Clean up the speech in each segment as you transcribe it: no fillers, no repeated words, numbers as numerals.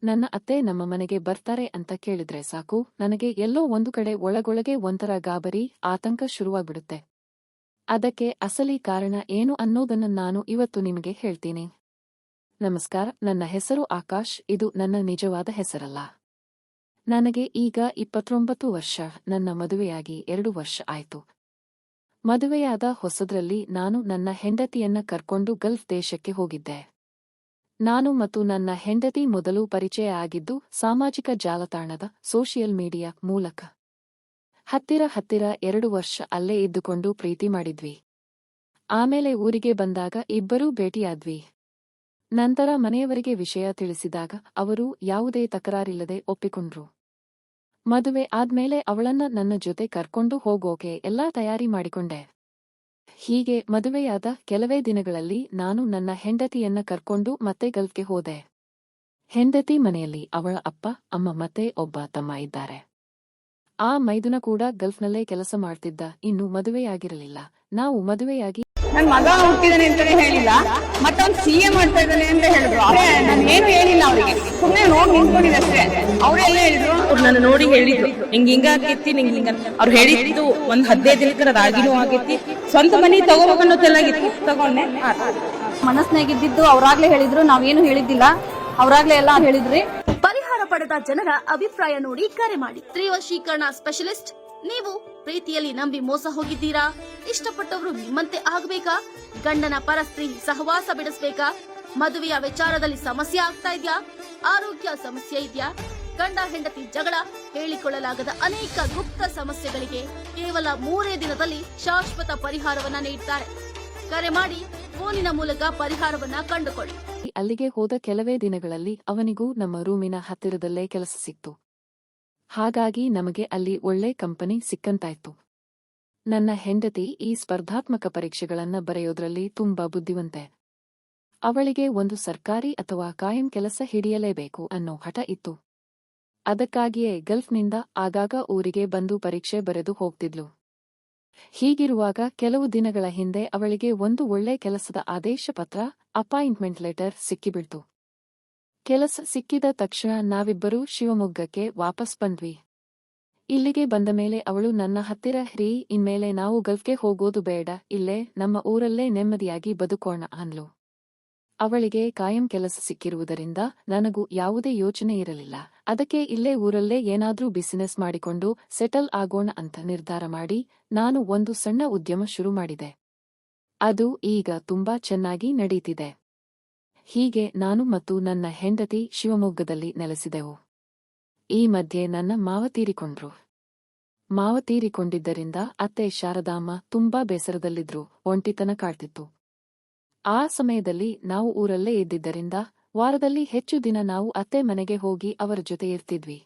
ನನ್ನ ಅತ್ತೆ ನಮ್ಮ ಮನೆಗೆ ಬರ್ತಾರೆ ಅಂತ ಕೇಳಿದ್ರೆ ಸಾಕು, ನನಗೆ ಎಲ್ಲೋ ಒಂದು ಕಡೆ ಒಳಗೊಳಗೆ ಒಂಥರ ಗಾಬರಿ, ಆತಂಕ ಶುರುವಾಗ್ಬಿಡುತ್ತೆ. ಅದಕ್ಕೆ ಅಸಲಿ ಕಾರಣ ಏನು ಅನ್ನೋದನ್ನ ನಾನು ಇವತ್ತು ನಿಮಗೆ ಹೇಳ್ತೀನಿ. ನಮಸ್ಕಾರ, ನನ್ನ ಹೆಸರು ಆಕಾಶ್. ಇದು ನನ್ನ ನಿಜವಾದ ಹೆಸರಲ್ಲ. ನನಗೆ ಈಗ 29 ವರ್ಷ. ನನ್ನ ಮದುವೆಯಾಗಿ 2 ವರ್ಷ ಆಯ್ತು. ಮದುವೆಯಾದ ಹೊಸದ್ರಲ್ಲಿ ನಾನು ನನ್ನ ಹೆಂಡತಿಯನ್ನ ಕರ್ಕೊಂಡು ಗಲ್ಫ್ ದೇಶಕ್ಕೆ ಹೋಗಿದ್ದೆ. ನಾನು ಮತ್ತು ನನ್ನ ಹೆಂಡತಿ ಮೊದಲು ಪರಿಚಯ ಆಗಿದ್ದು ಸಾಮಾಜಿಕ ಜಾಲತಾಣದ ಸೋಷಿಯಲ್ ಮೀಡಿಯಾ ಮೂಲಕ. ಹತ್ತಿರ 2 ವರ್ಷ ಅಲ್ಲೇ ಇದ್ದುಕೊಂಡು ಪ್ರೀತಿ ಮಾಡಿದ್ವಿ. ಆಮೇಲೆ ಊರಿಗೆ ಬಂದಾಗ ಇಬ್ಬರೂ ಭೇಟಿಯಾದ್ವಿ. ನಂತರ ಮನೆಯವರಿಗೆ ವಿಷಯ ತಿಳಿಸಿದಾಗ ಅವರು ಯಾವುದೇ ತಕರಾರಿಲ್ಲದೆ ಒಪ್ಪಿಕೊಂಡ್ರು. ಮದುವೆ ಆದ್ಮೇಲೆ ಅವಳನ್ನ ನನ್ನ ಜೊತೆ ಕರ್ಕೊಂಡು ಹೋಗೋಕೆ ಎಲ್ಲಾ ತಯಾರಿ ಮಾಡಿಕೊಂಡೆ. ಹೀಗೆ ಮದುವೆಯಾದ ಕೆಲವೇ ದಿನಗಳಲ್ಲಿ ನಾನು ನನ್ನ ಹೆಂಡತಿಯನ್ನ ಕರ್ಕೊಂಡು ಮತ್ತೆ ಗಲ್ಫ್ಗೆ ಹೋದೆ. ಹೆಂಡತಿ ಮನೆಯಲ್ಲಿ ಅವಳ ಅಪ್ಪ, ಅಮ್ಮ ಮತ್ತೆ ಒಬ್ಬ ತಮ್ಮ ಇದ್ದಾರೆ. ಆ ಮೈದುನ ಕೂಡ ಗಲ್ಫ್ನಲ್ಲೇ ಕೆಲಸ ಮಾಡ್ತಿದ್ದ. ಇನ್ನು ಮದುವೆಯಾಗಿರಲಿಲ್ಲ. ನಾವು ಮದುವೆಯಾಗಿ ನನ್ ಮಗ ಹುಟ್ಟಿದಾನೆ ಅಂತಾನೆ ಹೇಳಿಲ್ಲ, ಮತ್ತವ್ನು CA ಮಾಡ್ತಾ ಇದ್ದಾನೆ ಅಂತ ಹೇಳಿದ್ರು. ನಾನು ಏನು ಹೇಳಿಲ್ಲ ಅವರಿಗೆ, ಸುಮ್ಮನೆ ನೋಡಿ ನಿಂತ್ಕೊಂಡಿದ್ದೆ ಅಷ್ಟೇ. ಅವರೆಲ್ಲ ಹೇಳಿದ್ರು, ಅವ್ರು ನನ್ನ ನೋಡಿ ಹೇಳಿದ್ರು ಹಿಂಗ ಆಗೈತಿ, ಹಿಂಗ ಅವ್ರು ಹೇಳಿದ್ದು ಒಂದ್ 15 ದಿನಕ್ಕರ ರಾಗಿನೂ ಆಗೈತಿ, ಸ್ವಂತ ಮನಿ ತಗೋಬೇಕನ್ನೋ ತೆಲಾಗಿತ್ತು, ತಗೊಂಡೆ. ಮನಸ್ನಾಗಿದ್ದು ಅವ್ರಾಗ್ಲೇ ಹೇಳಿದ್ರು, ನಾವೇನು ಹೇಳಿದ್ದಿಲ್ಲ, ಅವ್ರಾಗ್ಲೇ ಎಲ್ಲ ಹೇಳಿದ್ರಿ. ಪರಿಹಾರ ಪಡೆದ ಜನರ ಅಭಿಪ್ರಾಯ ನೋಡಿ ಕರೆ ಮಾಡಿ. ತ್ರಿವಶೀಕರಣ ಸ್ಪೆಷಲಿಸ್ಟ್. ನೀವು ಪ್ರೀತಿಯಲ್ಲಿ ನಂಬಿ ಮೋಸ ಹೋಗಿದ್ದೀರಾ? ಇಷ್ಟಪಟ್ಟವರು ನಿಮ್ಮಂತೆ ಆಗಬೇಕಾ? ಗಂಡನ ಪರಸ್ತ್ರೀ ಸಹವಾಸ ಬಿಡಿಸಬೇಕಾ? ಮದುವೆಯ ವಿಚಾರದಲ್ಲಿ ಸಮಸ್ಯೆ ಆಗ್ತಾ ಇದೆಯಾ? ಆರೋಗ್ಯ ಸಮಸ್ಯೆ ಇದೆಯಾ? ಗಂಡ ಹೆಂಡತಿ ಜಗಳ, ಹೇಳಿಕೊಳ್ಳಲಾಗದ ಅನೇಕ ಗುಪ್ತ ಸಮಸ್ಯೆಗಳಿಗೆ ಕೇವಲ 3 ದಿನದಲ್ಲಿ ಶಾಶ್ವತ ಪರಿಹಾರವನ್ನ ನೀಡುತ್ತಾರೆ. ಕರೆ ಮಾಡಿ, ಫೋನಿನ ಮೂಲಕ ಪರಿಹಾರವನ್ನ ಕಂಡುಕೊಳ್ಳಿ. ಅಲ್ಲಿಗೆ ಹೋದ ಕೆಲವೇ ದಿನಗಳಲ್ಲಿ ಅವನಿಗೂ ನಮ್ಮ ರೂಮಿನ ಹತ್ತಿರದಲ್ಲೇ ಕೆಲಸ ಸಿಕ್ತು. ಹಾಗಾಗಿ ನಮಗೆ ಅಲ್ಲಿ ಒಳ್ಳೆ ಕಂಪನಿ ಸಿಕ್ಕಂತಾಯ್ತು. ನನ್ನ ಹೆಂಡತಿ ಈ ಸ್ಪರ್ಧಾತ್ಮಕ ಪರೀಕ್ಷೆಗಳನ್ನ ಬರೆಯೋದ್ರಲ್ಲಿ ತುಂಬಾ ಬುದ್ಧಿವಂತೆ. ಅವಳಿಗೆ ಒಂದು ಸರ್ಕಾರಿ ಅಥವಾ ಕಾಯಂ ಕೆಲಸ ಹಿಡಿಯಲೇಬೇಕು ಅನ್ನೋ ಹಠ ಇತ್ತು. ಅದಕ್ಕಾಗಿಯೇ ಗಲ್ಫ್ನಿಂದ ಆಗಾಗ ಊರಿಗೆ ಬಂದು ಪರೀಕ್ಷೆ ಬರೆದು ಹೋಗ್ತಿದ್ಲು. ಹೀಗಿರುವಾಗ ಕೆಲವು ದಿನಗಳ ಹಿಂದೆ ಅವಳಿಗೆ ಒಂದು ಒಳ್ಳೆ ಕೆಲಸದ ಆದೇಶ ಪತ್ರ, ಅಪಾಯಿಂಟ್ಮೆಂಟ್ ಲೆಟರ್ ಸಿಕ್ಕಿಬಿಡ್ತು. ಕೆಲಸ ಸಿಕ್ಕಿದ ತಕ್ಷಣ ನಾವಿಬ್ಬರೂ ಶಿವಮೊಗ್ಗಕ್ಕೆ ವಾಪಸ್ ಬಂದ್ವಿ. ಇಲ್ಲಿಗೆ ಬಂದ ಮೇಲೆ ಅವಳು ನನ್ನ ಹತ್ತಿರ, ಇನ್ಮೇಲೆ ನಾವು ಗಲ್ಫ್ಗೆ ಹೋಗೋದು ಬೇಡ, ಇಲ್ಲೇ ನಮ್ಮ ಊರಲ್ಲೇ ನೆಮ್ಮದಿಯಾಗಿ ಬದುಕೋಣ ಅಂದ್ಲು. ಅವಳಿಗೆ ಕಾಯಂ ಕೆಲಸ ಸಿಕ್ಕಿರುವುದರಿಂದ ನನಗೂ ಯಾವುದೇ ಯೋಚನೆ ಇರಲಿಲ್ಲ. ಅದಕ್ಕೆ ಇಲ್ಲೇ ಊರಲ್ಲೇ ಏನಾದ್ರೂ ಬಿಸಿನೆಸ್ ಮಾಡಿಕೊಂಡು ಸೆಟಲ್ ಆಗೋಣ ಅಂತ ನಿರ್ಧಾರ ಮಾಡಿ ನಾನು ಒಂದು ಸಣ್ಣ ಉದ್ಯಮ ಶುರು ಮಾಡಿದೆ. ಅದು ಈಗ ತುಂಬಾ ಚೆನ್ನಾಗಿ ನಡೀತಿದೆ. ಹೀಗೆ ನಾನು ಮತ್ತು ನನ್ನ ಹೆಂಡತಿ ಶಿವಮೊಗ್ಗದಲ್ಲಿ ನೆಲೆಸಿದೆವು. ಈ ಮಧ್ಯೆ ನನ್ನ ಮಾವ ತೀರಿಕೊಂಡ್ರು. ಮಾವ ತೀರಿಕೊಂಡಿದ್ದರಿಂದ ಅತ್ತೆ ಶಾರದಾಮ್ಮ ತುಂಬಾ ಬೇಸರದಲ್ಲಿದ್ರು. ಒಂಟಿತನ ಕಾಡ್ತಿತ್ತು. ಆ ಸಮಯದಲ್ಲಿ ನಾವು ಊರಲ್ಲೇ ಇದ್ದಿದ್ದರಿಂದ ವಾರದಲ್ಲಿ ಹೆಚ್ಚು ದಿನ ನಾವು ಅತ್ತೆ ಮನೆಗೆ ಹೋಗಿ ಅವರ ಜೊತೆ ಇರ್ತಿದ್ವಿ.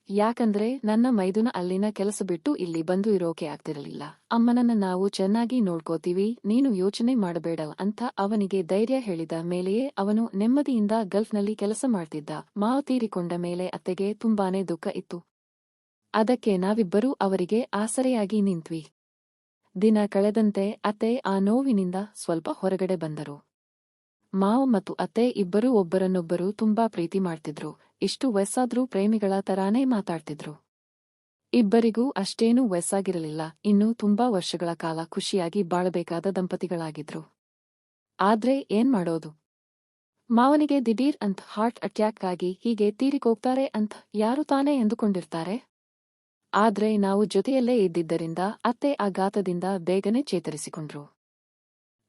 ಯಾಕಂದ್ರೆ ನನ್ನ ಮೈದುನ ಅಲ್ಲಿನ ಕೆಲಸ ಬಿಟ್ಟು ಇಲ್ಲಿ ಬಂದು ಇರೋಕೆ ಆಗ್ತಿರಲಿಲ್ಲ. ಅಮ್ಮನನ್ನ ನಾವು ಚೆನ್ನಾಗಿ ನೋಡ್ಕೋತೀವಿ, ನೀನು ಯೋಚನೆ ಮಾಡಬೇಡ ಅಂತ ಅವನಿಗೆ ಧೈರ್ಯ ಹೇಳಿದ ಮೇಲೆಯೇ ಅವನು ನೆಮ್ಮದಿಯಿಂದ ಗಲ್ಫ್ನಲ್ಲಿ ಕೆಲಸ ಮಾಡ್ತಿದ್ದ. ಮಾವ ತೀರಿಕೊಂಡ ಮೇಲೆ ಅತ್ತೆಗೆ ತುಂಬಾನೇ ದುಃಖ ಇತ್ತು. ಅದಕ್ಕೆ ನಾವಿಬ್ಬರೂ ಅವರಿಗೆ ಆಸರೆಯಾಗಿ ನಿಂತ್ವಿ. ದಿನ ಕಳೆದಂತೆ ಅತ್ತೆ ಆ ನೋವಿನಿಂದ ಸ್ವಲ್ಪ ಹೊರಗಡೆ ಬಂದರು. ಮಾವ ಮತ್ತು ಅತ್ತೆ ಇಬ್ಬರೂ ಒಬ್ಬರನ್ನೊಬ್ಬರು ತುಂಬಾ ಪ್ರೀತಿ ಮಾಡ್ತಿದ್ರು. ಇಷ್ಟು ವಯಸ್ಸಾದ್ರೂ ಪ್ರೇಮಿಗಳ ತರಾನೇ ಮಾತಾಡ್ತಿದ್ರು. ಇಬ್ಬರಿಗೂ ಅಷ್ಟೇನೂ ವಯಸ್ಸಾಗಿರಲಿಲ್ಲ. ಇನ್ನೂ ತುಂಬಾ ವರ್ಷಗಳ ಕಾಲ ಖುಷಿಯಾಗಿ ಬಾಳಬೇಕಾದ ದಂಪತಿಗಳಾಗಿದ್ರು. ಆದ್ರೆ ಏನ್ ಮಾಡೋದು? ಮಾವನಿಗೆ ದಿಢೀರ್ ಅಂತ ಹಾರ್ಟ್ ಅಟ್ಯಾಕ್ ಆಗಿ ಹೀಗೆ ತೀರಿಕೋಗ್ತಾರೆ ಅಂತ ಯಾರು ತಾನೇ ಎಂದುಕೊಂಡಿರ್ತಾರೆ? ಆದ್ರೆ ನಾವು ಜೊತೆಯಲ್ಲೇ ಇದ್ದಿದ್ದರಿಂದ ಅತ್ತೆ ಆ ಘಾತದಿಂದ ಬೇಗನೆ ಚೇತರಿಸಿಕೊಂಡ್ರು.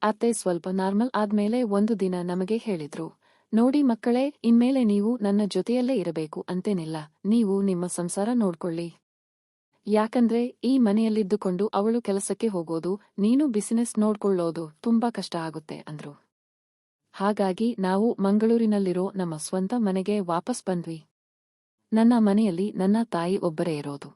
ಅತ್ತೆ ಸ್ವಲ್ಪ ನಾರ್ಮಲ್ ಆದ್ಮೇಲೆ ಒಂದು ದಿನ ನಮಗೆ ಹೇಳಿದ್ರು, ನೋಡಿ ಮಕ್ಕಳೇ, ಇನ್ಮೇಲೆ ನೀವು ನನ್ನ ಜೊತೆಯಲ್ಲೇ ಇರಬೇಕು ಅಂತೇನಿಲ್ಲ, ನೀವು ನಿಮ್ಮ ಸಂಸಾರ ನೋಡ್ಕೊಳ್ಳಿ. ಯಾಕಂದ್ರೆ ಈ ಮನೆಯಲ್ಲಿದ್ದುಕೊಂಡು ಅವಳು ಕೆಲಸಕ್ಕೆ ಹೋಗೋದು, ನೀನು ಬಿಸಿನೆಸ್ ನೋಡ್ಕೊಳ್ಳೋದು ತುಂಬಾ ಕಷ್ಟ ಆಗುತ್ತೆ ಅಂದ್ರು. ಹಾಗಾಗಿ ನಾವು ಮಂಗಳೂರಿನಲ್ಲಿರೋ ನಮ್ಮ ಸ್ವಂತ ಮನೆಗೆ ವಾಪಸ್ ಬಂದ್ವಿ. ನನ್ನ ಮನೆಯಲ್ಲಿ ನನ್ನ ತಾಯಿ ಒಬ್ಬರೇ ಇರೋದು.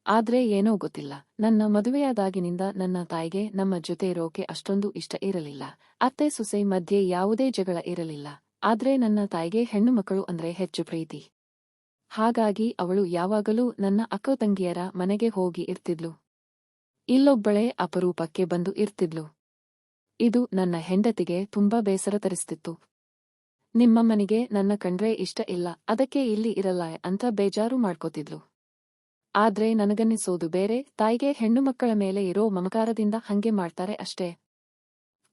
ಆದ್ರೆ ಏನೋ ಗೊತ್ತಿಲ್ಲ, ನನ್ನ ಮದುವೆಯಾದಾಗಿನಿಂದ ನನ್ನ ತಾಯಿಗೆ ನಮ್ಮ ಜೊತೆ ಇರೋಕೆ ಅಷ್ಟೊಂದು ಇಷ್ಟ ಇರಲಿಲ್ಲ. ಅತ್ತೆ ಸೊಸೆ ಮಧ್ಯೆ ಯಾವುದೇ ಜಗಳ ಇರಲಿಲ್ಲ. ಆದ್ರೆ ನನ್ನ ತಾಯಿಗೆ ಹೆಣ್ಣು ಮಕ್ಕಳು ಅಂದ್ರೆ ಹೆಚ್ಚು ಪ್ರೀತಿ. ಹಾಗಾಗಿ ಅವಳು ಯಾವಾಗಲೂ ನನ್ನ ಅಕ್ಕ ತಂಗಿಯರ ಮನೆಗೆ ಹೋಗಿ ಇರ್ತಿದ್ಲು. ಇಲ್ಲೊಬ್ಬಳೇ ಅಪರೂಪಕ್ಕೆ ಬಂದು ಇರ್ತಿದ್ಲು. ಇದು ನನ್ನ ಹೆಂಡತಿಗೆ ತುಂಬಾ ಬೇಸರ ತರಿಸ್ತಿತ್ತು. ನಿಮ್ಮಮ್ಮನಿಗೆ ನನ್ನ ಕಂಡ್ರೆ ಇಷ್ಟ ಇಲ್ಲ, ಅದಕ್ಕೆ ಇಲ್ಲಿ ಇರಲ್ಲ ಅಂತ ಬೇಜಾರು ಮಾಡ್ಕೋತಿದ್ಲು. ಆದ್ರೆ ನನಗನ್ನಿಸೋದು ಬೇರೆ, ತಾಯಿಗೆ ಹೆಣ್ಣು ಮಕ್ಕಳ ಮೇಲೆ ಇರೋ ಮಮಕಾರದಿಂದ ಹಂಗೆ ಮಾಡ್ತಾರೆ ಅಷ್ಟೇ.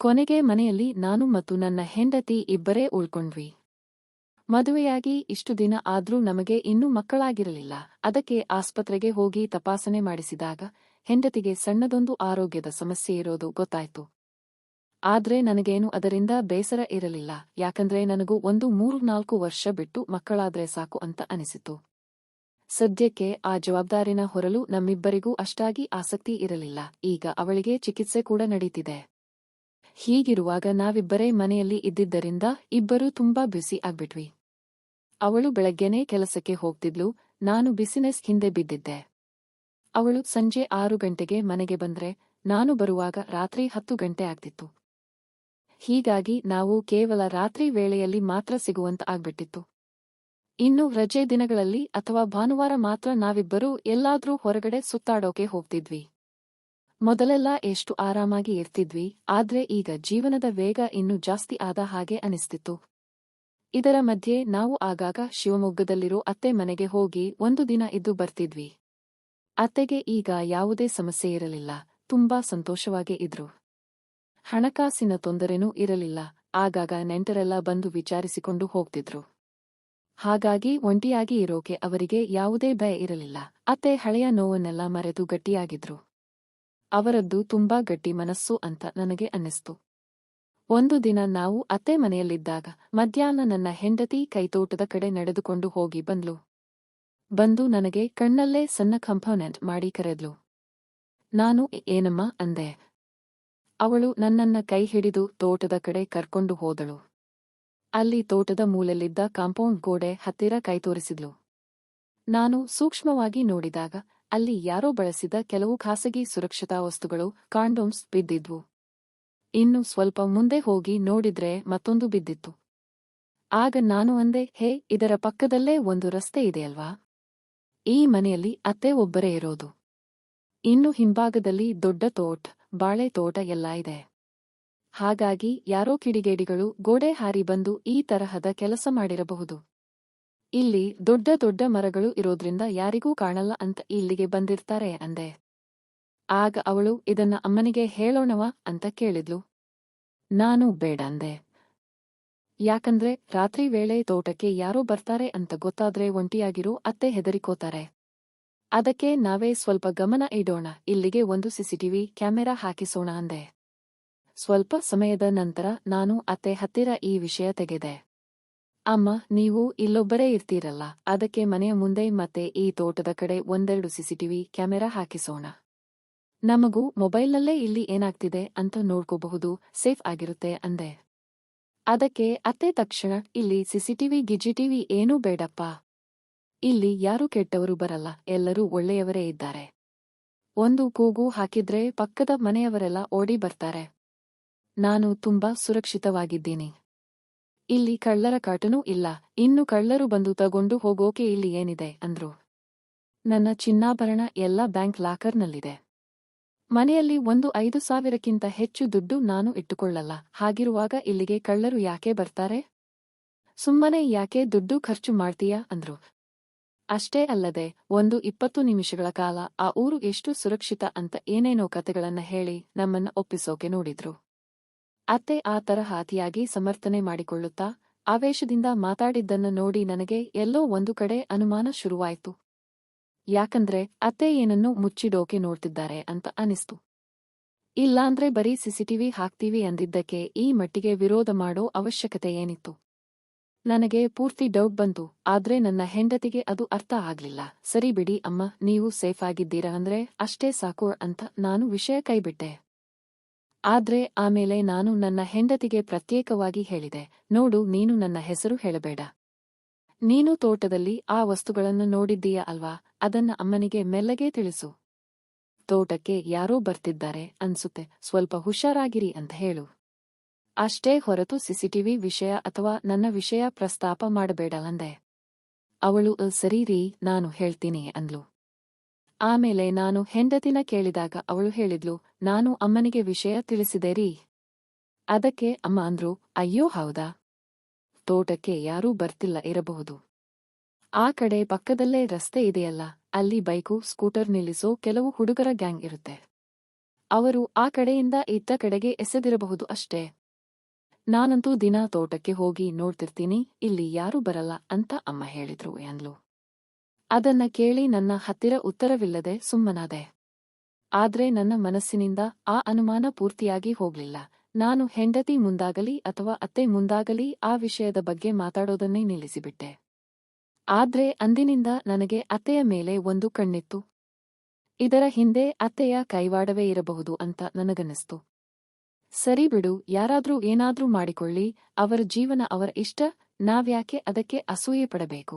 ಕೊನೆಗೆ ಮನೆಯಲ್ಲಿ ನಾನು ಮತ್ತು ನನ್ನ ಹೆಂಡತಿ ಇಬ್ಬರೇ ಉಳ್ಕೊಂಡ್ವಿ. ಮದುವೆಯಾಗಿ ಇಷ್ಟು ದಿನ ಆದ್ರೂ ನಮಗೆ ಇನ್ನೂ ಮಕ್ಕಳಾಗಿರಲಿಲ್ಲ. ಅದಕ್ಕೆ ಆಸ್ಪತ್ರೆಗೆ ಹೋಗಿ ತಪಾಸಣೆ ಮಾಡಿಸಿದಾಗ ಹೆಂಡತಿಗೆ ಸಣ್ಣದೊಂದು ಆರೋಗ್ಯದ ಸಮಸ್ಯೆ ಇರೋದು ಗೊತ್ತಾಯ್ತು. ಆದ್ರೆ ನನಗೇನು ಅದರಿಂದ ಬೇಸರ ಇರಲಿಲ್ಲ, ಯಾಕಂದ್ರೆ ನನಗೂ 3-4 ವರ್ಷ ಬಿಟ್ಟು ಮಕ್ಕಳಾದ್ರೆ ಸಾಕು ಅಂತ ಅನಿಸಿತು. ಸದ್ಯಕ್ಕೆ ಆ ಜವಾಬ್ದಾರಿನ ಹೊರಲು ನಮ್ಮಿಬ್ಬರಿಗೂ ಅಷ್ಟಾಗಿ ಆಸಕ್ತಿ ಇರಲಿಲ್ಲ. ಈಗ ಅವಳಿಗೆ ಚಿಕಿತ್ಸೆ ಕೂಡ ನಡೀತಿದೆ. ಹೀಗಿರುವಾಗ ನಾವಿಬ್ಬರೇ ಮನೆಯಲ್ಲಿ ಇದ್ದಿದ್ದರಿಂದ ಇಬ್ಬರೂ ತುಂಬಾ ಬ್ಯುಸಿ ಆಗ್ಬಿಟ್ವಿ. ಅವಳು ಬೆಳಗ್ಗೆನೇ ಕೆಲಸಕ್ಕೆ ಹೋಗ್ತಿದ್ಲು, ನಾನು ಬಿಸಿನೆಸ್ ಹಿಂದೆ ಬಿದ್ದಿದ್ದೆ. ಅವಳು ಸಂಜೆ 6 ಗಂಟೆಗೆ ಮನೆಗೆ ಬಂದ್ರೆ ನಾನು ಬರುವಾಗ ರಾತ್ರಿ 10 ಗಂಟೆ ಆಗ್ತಿತ್ತು. ಹೀಗಾಗಿ ನಾವು ಕೇವಲ ರಾತ್ರಿ ವೇಳೆಯಲ್ಲಿ ಮಾತ್ರ ಸಿಗುವಂತ ಆಗ್ಬಿಟ್ಟಿತ್ತು. ಇನ್ನು ರಜೆ ದಿನಗಳಲ್ಲಿ ಅಥವಾ ಭಾನುವಾರ ಮಾತ್ರ ನಾವಿಬ್ಬರೂ ಎಲ್ಲಾದ್ರೂ ಹೊರಗಡೆ ಸುತ್ತಾಡೋಕೆ ಹೋಗ್ತಿದ್ವಿ. ಮೊದಲೆಲ್ಲ ಎಷ್ಟು ಆರಾಮಾಗಿ ಇರ್ತಿದ್ವಿ, ಆದ್ರೆ ಈಗ ಜೀವನದ ವೇಗ ಇನ್ನೂ ಜಾಸ್ತಿ ಆದ ಹಾಗೆ ಅನಿಸ್ತಿತ್ತು. ಇದರ ಮಧ್ಯೆ ನಾವು ಆಗಾಗ ಶಿವಮೊಗ್ಗದಲ್ಲಿರೋ ಅತ್ತೆ ಮನೆಗೆ ಹೋಗಿ 1 ದಿನ ಇದ್ದು ಬರ್ತಿದ್ವಿ. ಅತ್ತೆಗೆ ಈಗ ಯಾವುದೇ ಸಮಸ್ಯೆ ಇರಲಿಲ್ಲ, ತುಂಬಾ ಸಂತೋಷವಾಗೇ ಇದ್ರು. ಹಣಕಾಸಿನ ತೊಂದರೆನೂ ಇರಲಿಲ್ಲ, ಆಗಾಗ ನೆಂಟರೆಲ್ಲ ಬಂದು ವಿಚಾರಿಸಿಕೊಂಡು ಹೋಗ್ತಿದ್ರು. ಹಾಗಾಗಿ ಒಂಟಿಯಾಗಿ ಇರೋಕೆ ಅವರಿಗೆ ಯಾವುದೇ ಭಯ ಇರಲಿಲ್ಲ. ಅತ್ತೆ ಹಳೆಯ ನೋವನ್ನೆಲ್ಲ ಮರೆತು ಗಟ್ಟಿಯಾಗಿದ್ರು. ಅವರದ್ದು ತುಂಬಾ ಗಟ್ಟಿ ಮನಸ್ಸು ಅಂತ ನನಗೆ ಅನ್ನಿಸ್ತು. ಒಂದು ದಿನ ನಾವು ಅತ್ತೆ ಮನೆಯಲ್ಲಿದ್ದಾಗ ಮಧ್ಯಾಹ್ನ ನನ್ನ ಹೆಂಡತಿ ಕೈತೋಟದ ಕಡೆ ನಡೆದುಕೊಂಡು ಹೋಗಿ ಬಂದು ನನಗೆ ಕಣ್ಣಲ್ಲೇ ಸಣ್ಣ ಕಂಪೋನೆಂಟ್ ಮಾಡಿ ಕರೆದ್ಲು. ನಾನು ಏನಮ್ಮ ಅಂದೆ. ಅವಳು ನನ್ನನ್ನ ಕೈ ಹಿಡಿದು ತೋಟದ ಕಡೆ ಕರ್ಕೊಂಡು ಹೋದಳು. ಅಲ್ಲಿ ತೋಟದ ಮೂಲೆಯಲ್ಲಿದ್ದ ಕಾಂಪೌಂಡ್ ಗೋಡೆ ಹತ್ತಿರ ಕೈ ತೋರಿಸಿದ್ಲು. ನಾನು ಸೂಕ್ಷ್ಮವಾಗಿ ನೋಡಿದಾಗ ಅಲ್ಲಿ ಯಾರೋ ಬಳಸಿದ ಕೆಲವು ಖಾಸಗಿ ಸುರಕ್ಷತಾ ವಸ್ತುಗಳು, ಕಾಂಡೋಮ್ಸ್ ಬಿದ್ದಿದ್ವು. ಇನ್ನು ಸ್ವಲ್ಪ ಮುಂದೆ ಹೋಗಿ ನೋಡಿದ್ರೆ ಮತ್ತೊಂದು ಬಿದ್ದಿತ್ತು. ಆಗ ನಾನು ಅಂದೆ, ಹೇ, ಇದರ ಪಕ್ಕದಲ್ಲೇ ಒಂದು ರಸ್ತೆ ಇದೆಯಲ್ವಾ? ಈ ಮನೆಯಲ್ಲಿ ಅತ್ತೆ ಒಬ್ಬರೇ ಇರೋದು. ಇನ್ನು ಹಿಂಭಾಗದಲ್ಲಿ ದೊಡ್ಡ ಬಾಳೆ ತೋಟ ಎಲ್ಲ ಇದೆ. ಹಾಗಾಗಿ ಯಾರೋ ಕಿಡಿಗೇಡಿಗಳು ಗೋಡೆ ಹಾರಿ ಬಂದು ಈ ತರಹದ ಕೆಲಸ ಮಾಡಿರಬಹುದು. ಇಲ್ಲಿ ದೊಡ್ಡ ದೊಡ್ಡ ಮರಗಳು ಇರೋದ್ರಿಂದ ಯಾರಿಗೂ ಕಾಣಲ್ಲ ಅಂತ ಇಲ್ಲಿಗೆ ಬಂದಿರ್ತಾರೆ ಅಂದೆ. ಆಗ ಅವಳು ಇದನ್ನ ಅಮ್ಮನಿಗೆ ಹೇಳೋಣವಾ ಅಂತ ಕೇಳಿದ್ಲು. ನಾನು ಬೇಡ ಅಂದೆ. ಯಾಕಂದ್ರೆ ರಾತ್ರಿ ವೇಳೆ ತೋಟಕ್ಕೆ ಯಾರೋ ಬರ್ತಾರೆ ಅಂತ ಗೊತ್ತಾದ್ರೆ ಒಂಟಿಯಾಗಿರೋ ಅತ್ತೆ ಹೆದರಿಕೋತಾರೆ. ಅದಕ್ಕೆ ನಾವೇ ಸ್ವಲ್ಪ ಗಮನ ಇಡೋಣ, ಇಲ್ಲಿಗೆ ಒಂದು ಸಿಸಿಟಿವಿ ಕ್ಯಾಮೆರಾ ಹಾಕಿಸೋಣ ಅಂದೆ. ಸ್ವಲ್ಪ ಸಮಯದ ನಂತರ ನಾನು ಅತ್ತೆ ಹತ್ತಿರ ಈ ವಿಷಯ ತೆಗೆದೆ. ಅಮ್ಮ, ನೀವು ಇಲ್ಲೊಬ್ಬರೇ ಇರ್ತೀರಲ್ಲ, ಅದಕ್ಕೆ ಮನೆಯ ಮುಂದೆ ಮತ್ತೆ ಈ ತೋಟದ ಕಡೆ 1-2 ಸಿಸಿಟಿವಿ ಕ್ಯಾಮೆರಾ ಹಾಕಿಸೋಣ. ನಮಗೂ ಮೊಬೈಲ್ನಲ್ಲೇ ಇಲ್ಲಿ ಏನಾಗ್ತಿದೆ ಅಂತ ನೋಡ್ಕೋಬಹುದು, ಸೇಫ್ ಆಗಿರುತ್ತೆ ಅಂದೆ. ಅದಕ್ಕೆ ಅತ್ತೆ ತಕ್ಷಣ, ಇಲ್ಲಿ ಸಿಸಿಟಿವಿ ಗಿಜಿಟಿವಿ ಏನೂ ಬೇಡಪ್ಪ. ಇಲ್ಲಿ ಯಾರೂ ಕೆಟ್ಟವರು ಬರಲ್ಲ, ಎಲ್ಲರೂ ಒಳ್ಳೆಯವರೇ ಇದ್ದಾರೆ. ಒಂದು ಕೂಗು ಹಾಕಿದ್ರೆ ಪಕ್ಕದ ಮನೆಯವರೆಲ್ಲ ಓಡಿ ಬರ್ತಾರೆ. ನಾನು ತುಂಬಾ ಸುರಕ್ಷಿತವಾಗಿದ್ದೀನಿ. ಇಲ್ಲಿ ಕಳ್ಳರ ಕಾಟನೂ ಇಲ್ಲ, ಇನ್ನು ಕಳ್ಳರು ಬಂದು ತಗೊಂಡು ಹೋಗೋಕೆ ಇಲ್ಲಿ ಏನಿದೆ ಅಂದ್ರು. ನನ್ನ ಚಿನ್ನಾಭರಣ ಎಲ್ಲ ಬ್ಯಾಂಕ್ ಲಾಕರ್ನಲ್ಲಿದೆ. ಮನೆಯಲ್ಲಿ 5,000ಕ್ಕಿಂತ ಹೆಚ್ಚು ದುಡ್ಡು ನಾನು ಇಟ್ಟುಕೊಳ್ಳಲ್ಲ. ಹಾಗಿರುವಾಗ ಇಲ್ಲಿಗೆ ಕಳ್ಳರು ಯಾಕೆ ಬರ್ತಾರೆ? ಸುಮ್ಮನೆ ಯಾಕೆ ದುಡ್ಡು ಖರ್ಚು ಮಾಡ್ತೀಯಾ ಅಂದ್ರು. ಅಷ್ಟೇ ಅಲ್ಲದೆ 20 ನಿಮಿಷಗಳ ಕಾಲ ಆ ಊರು ಎಷ್ಟು ಸುರಕ್ಷಿತ ಅಂತ ಏನೇನೋ ಕತೆಗಳನ್ನ ಹೇಳಿ ನಮ್ಮನ್ನ ಒಪ್ಪಿಸೋಕೆ ನೋಡಿದ್ರು. ಅತ್ತೆ ಆ ತರಹ ಅತಿಯಾಗಿ ಸಮರ್ಥನೆ ಮಾಡಿಕೊಳ್ಳುತ್ತಾ ಆವೇಶದಿಂದ ಮಾತಾಡಿದ್ದನ್ನ ನೋಡಿ ನನಗೆ ಎಲ್ಲೋ ಒಂದು ಕಡೆ ಅನುಮಾನ ಶುರುವಾಯ್ತು. ಯಾಕಂದ್ರೆ ಅತ್ತೆ ಏನನ್ನೂ ಮುಚ್ಚಿಡೋಕೆ ನೋಡ್ತಿದ್ದಾರೆ ಅಂತ ಅನಿಸ್ತು. ಇಲ್ಲಾಂದ್ರೆ ಬರೀ ಸಿಸಿಟಿವಿ ಹಾಕ್ತೀವಿ ಅಂದಿದ್ದಕ್ಕೆ ಈ ಮಟ್ಟಿಗೆ ವಿರೋಧ ಮಾಡೋ ಅವಶ್ಯಕತೆ ಏನಿತ್ತು? ನನಗೆ ಪೂರ್ತಿ ಡೌಟ್ ಬಂತು. ಆದ್ರೆ ನನ್ನ ಹೆಂಡತಿಗೆ ಅದು ಅರ್ಥ ಆಗ್ಲಿಲ್ಲ. ಸರಿ ಬಿಡಿ ಅಮ್ಮ, ನೀವು ಸೇಫ್ ಆಗಿದ್ದೀರಾ ಅಂದ್ರೆ ಅಷ್ಟೇ ಸಾಕು ಅಂತ ನಾನು ವಿಷಯ ಕೈಬಿಟ್ಟೆ. ಆದ್ರೆ ಆಮೇಲೆ ನಾನು ನನ್ನ ಹೆಂಡತಿಗೆ ಪ್ರತ್ಯೇಕವಾಗಿ ಹೇಳಿದೆ, ನೋಡು, ನೀನು ನನ್ನ ಹೆಸರು ಹೇಳಬೇಡ. ನೀನು ತೋಟದಲ್ಲಿ ಆ ವಸ್ತುಗಳನ್ನು ನೋಡಿದ್ದೀಯ ಅಲ್ವಾ, ಅದನ್ನ ಅಮ್ಮನಿಗೆ ಮೆಲ್ಲಗೆ ತಿಳಿಸು. ತೋಟಕ್ಕೆ ಯಾರೋ ಬರ್ತಿದ್ದಾರೆ ಅನ್ಸುತ್ತೆ, ಸ್ವಲ್ಪ ಹುಷಾರಾಗಿರಿ ಅಂತ ಹೇಳು. ಅಷ್ಟೇ ಹೊರತು ಸಿಸಿಟಿವಿ ವಿಷಯ ಅಥವಾ ನನ್ನ ವಿಷಯ ಪ್ರಸ್ತಾಪ ಮಾಡಬೇಡ ಅಂದೆ. ಅವಳು ಸರೀರಿ, ನಾನು ಹೇಳ್ತೀನಿ ಅಂದ್ಲು. ಆಮೇಲೆ ನಾನು ಹೆಂಡತಿನ ಕೇಳಿದಾಗ ಅವಳು ಹೇಳಿದ್ಲು, ನಾನು ಅಮ್ಮನಿಗೆ ವಿಷಯ ತಿಳಿಸಿದೆ ರೀ. ಅದಕ್ಕೆ ಅಮ್ಮ ಅಂದ್ರು, ಅಯ್ಯೋ ಹೌದಾ? ತೋಟಕ್ಕೆ ಯಾರೂ ಬರ್ತಿಲ್ಲ ಇರಬಹುದು. ಆ ಕಡೆ ಪಕ್ಕದಲ್ಲೇ ರಸ್ತೆ ಇದೆಯಲ್ಲ, ಅಲ್ಲಿ ಬೈಕು ಸ್ಕೂಟರ್ ನಿಲ್ಲಿಸೋ ಕೆಲವು ಹುಡುಗರ ಗ್ಯಾಂಗ್ ಇರುತ್ತೆ. ಅವರು ಆ ಕಡೆಯಿಂದ ಇತ್ತ ಕಡೆಗೆ ಎಸೆದಿರಬಹುದು ಅಷ್ಟೇ. ನಾನಂತೂ ದಿನ ತೋಟಕ್ಕೆ ಹೋಗಿ ನೋಡ್ತಿರ್ತೀನಿ, ಇಲ್ಲಿ ಯಾರೂ ಬರಲ್ಲ ಅಂತ ಅಮ್ಮ ಹೇಳಿದ್ರು ಎಂದ್ಲು. ಅದನ್ನ ಕೇಳಿ ನನ್ನ ಹತ್ತಿರ ಉತ್ತರವಿಲ್ಲದೆ ಸುಮ್ಮನಾದೆ. ಆದ್ರೆ ನನ್ನ ಮನಸ್ಸಿನಿಂದ ಆ ಅನುಮಾನ ಪೂರ್ತಿಯಾಗಿ ಹೋಗ್ಲಿಲ್ಲ. ನಾನು ಹೆಂಡತಿ ಮುಂದಾಗಲಿ ಅಥವಾ ಅತ್ತೆ ಮುಂದಾಗಲಿ ಆ ವಿಷಯದ ಬಗ್ಗೆ ಮಾತಾಡೋದನ್ನೇ ನಿಲ್ಲಿಸಿಬಿಟ್ಟೆ. ಆದ್ರೆ ಅಂದಿನಿಂದ ನನಗೆ ಅತ್ತೆಯ ಮೇಲೆ ಒಂದು ಕಣ್ಣಿತ್ತು. ಇದರ ಹಿಂದೆ ಅತ್ತೆಯ ಕೈವಾಡವೇ ಇರಬಹುದು ಅಂತ ನನಗನ್ನಿಸ್ತು. ಸರಿ ಬಿಡು, ಯಾರಾದ್ರೂ ಏನಾದ್ರೂ ಮಾಡಿಕೊಳ್ಳಿ, ಅವರ ಜೀವನ ಅವರ ಇಷ್ಟ, ನಾವ್ಯಾಕೆ ಅದಕ್ಕೆ ಅಸೂಯೆ ಪಡಬೇಕು.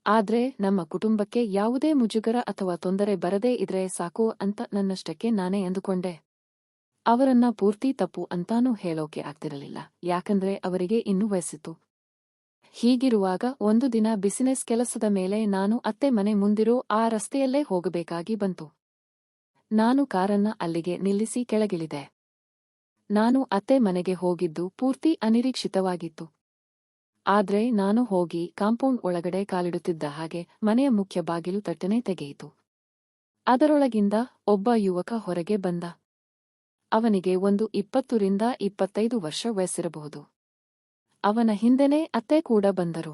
ಆದ್ರೆ ನಮ್ಮ ಕುಟುಂಬಕ್ಕೆ ಯಾವುದೇ ಮುಜುಗರ ಅಥವಾ ತೊಂದರೆ ಬರದೇ ಇದ್ರೆ ಸಾಕು ಅಂತ ನನ್ನಷ್ಟಕ್ಕೆ ನಾನೇ ಅಂದುಕೊಂಡೆ. ಅವರನ್ನ ಪೂರ್ತಿ ತಪ್ಪು ಅಂತಾನೂ ಹೇಳೋಕೆ ಆಗ್ತಿರಲಿಲ್ಲ, ಯಾಕಂದ್ರೆ ಅವರಿಗೆ ಇನ್ನೂ ವಯಸ್ಸಿತ್ತು. ಹೀಗಿರುವಾಗ ಒಂದು ದಿನ ಬಿಸಿನೆಸ್ ಕೆಲಸದ ಮೇಲೆ ನಾನು ಅತ್ತೆ ಮನೆ ಮುಂದಿರೋ ಆ ರಸ್ತೆಯಲ್ಲೇ ಹೋಗಬೇಕಾಗಿ ಬಂತು. ನಾನು ಕಾರನ್ನ ಅಲ್ಲಿಗೆ ನಿಲ್ಲಿಸಿ ಕೆಳಗಿಳಿದೆ. ನಾನು ಅತ್ತೆ ಮನೆಗೆ ಹೋಗಿದ್ದು ಪೂರ್ತಿ ಅನಿರೀಕ್ಷಿತವಾಗಿತ್ತು. ಆದ್ರೆ ನಾನು ಹೋಗಿ ಕಾಂಪೌಂಡ್ ಒಳಗಡೆ ಕಾಲಿಡುತ್ತಿದ್ದ ಹಾಗೆ ಮನೆಯ ಮುಖ್ಯ ಬಾಗಿಲು ತಟ್ಟನೆ ತೆಗೆಯಿತು. ಅದರೊಳಗಿಂದ ಒಬ್ಬ ಯುವಕ ಹೊರಗೆ ಬಂದ. ಅವನಿಗೆ ಒಂದು 20 ರಿಂದ 25 ವರ್ಷ ವಯಸ್ಸಿರಬಹುದು. ಅವನ ಹಿಂದೆನೇ ಅತ್ತೆ ಕೂಡ ಬಂದರು.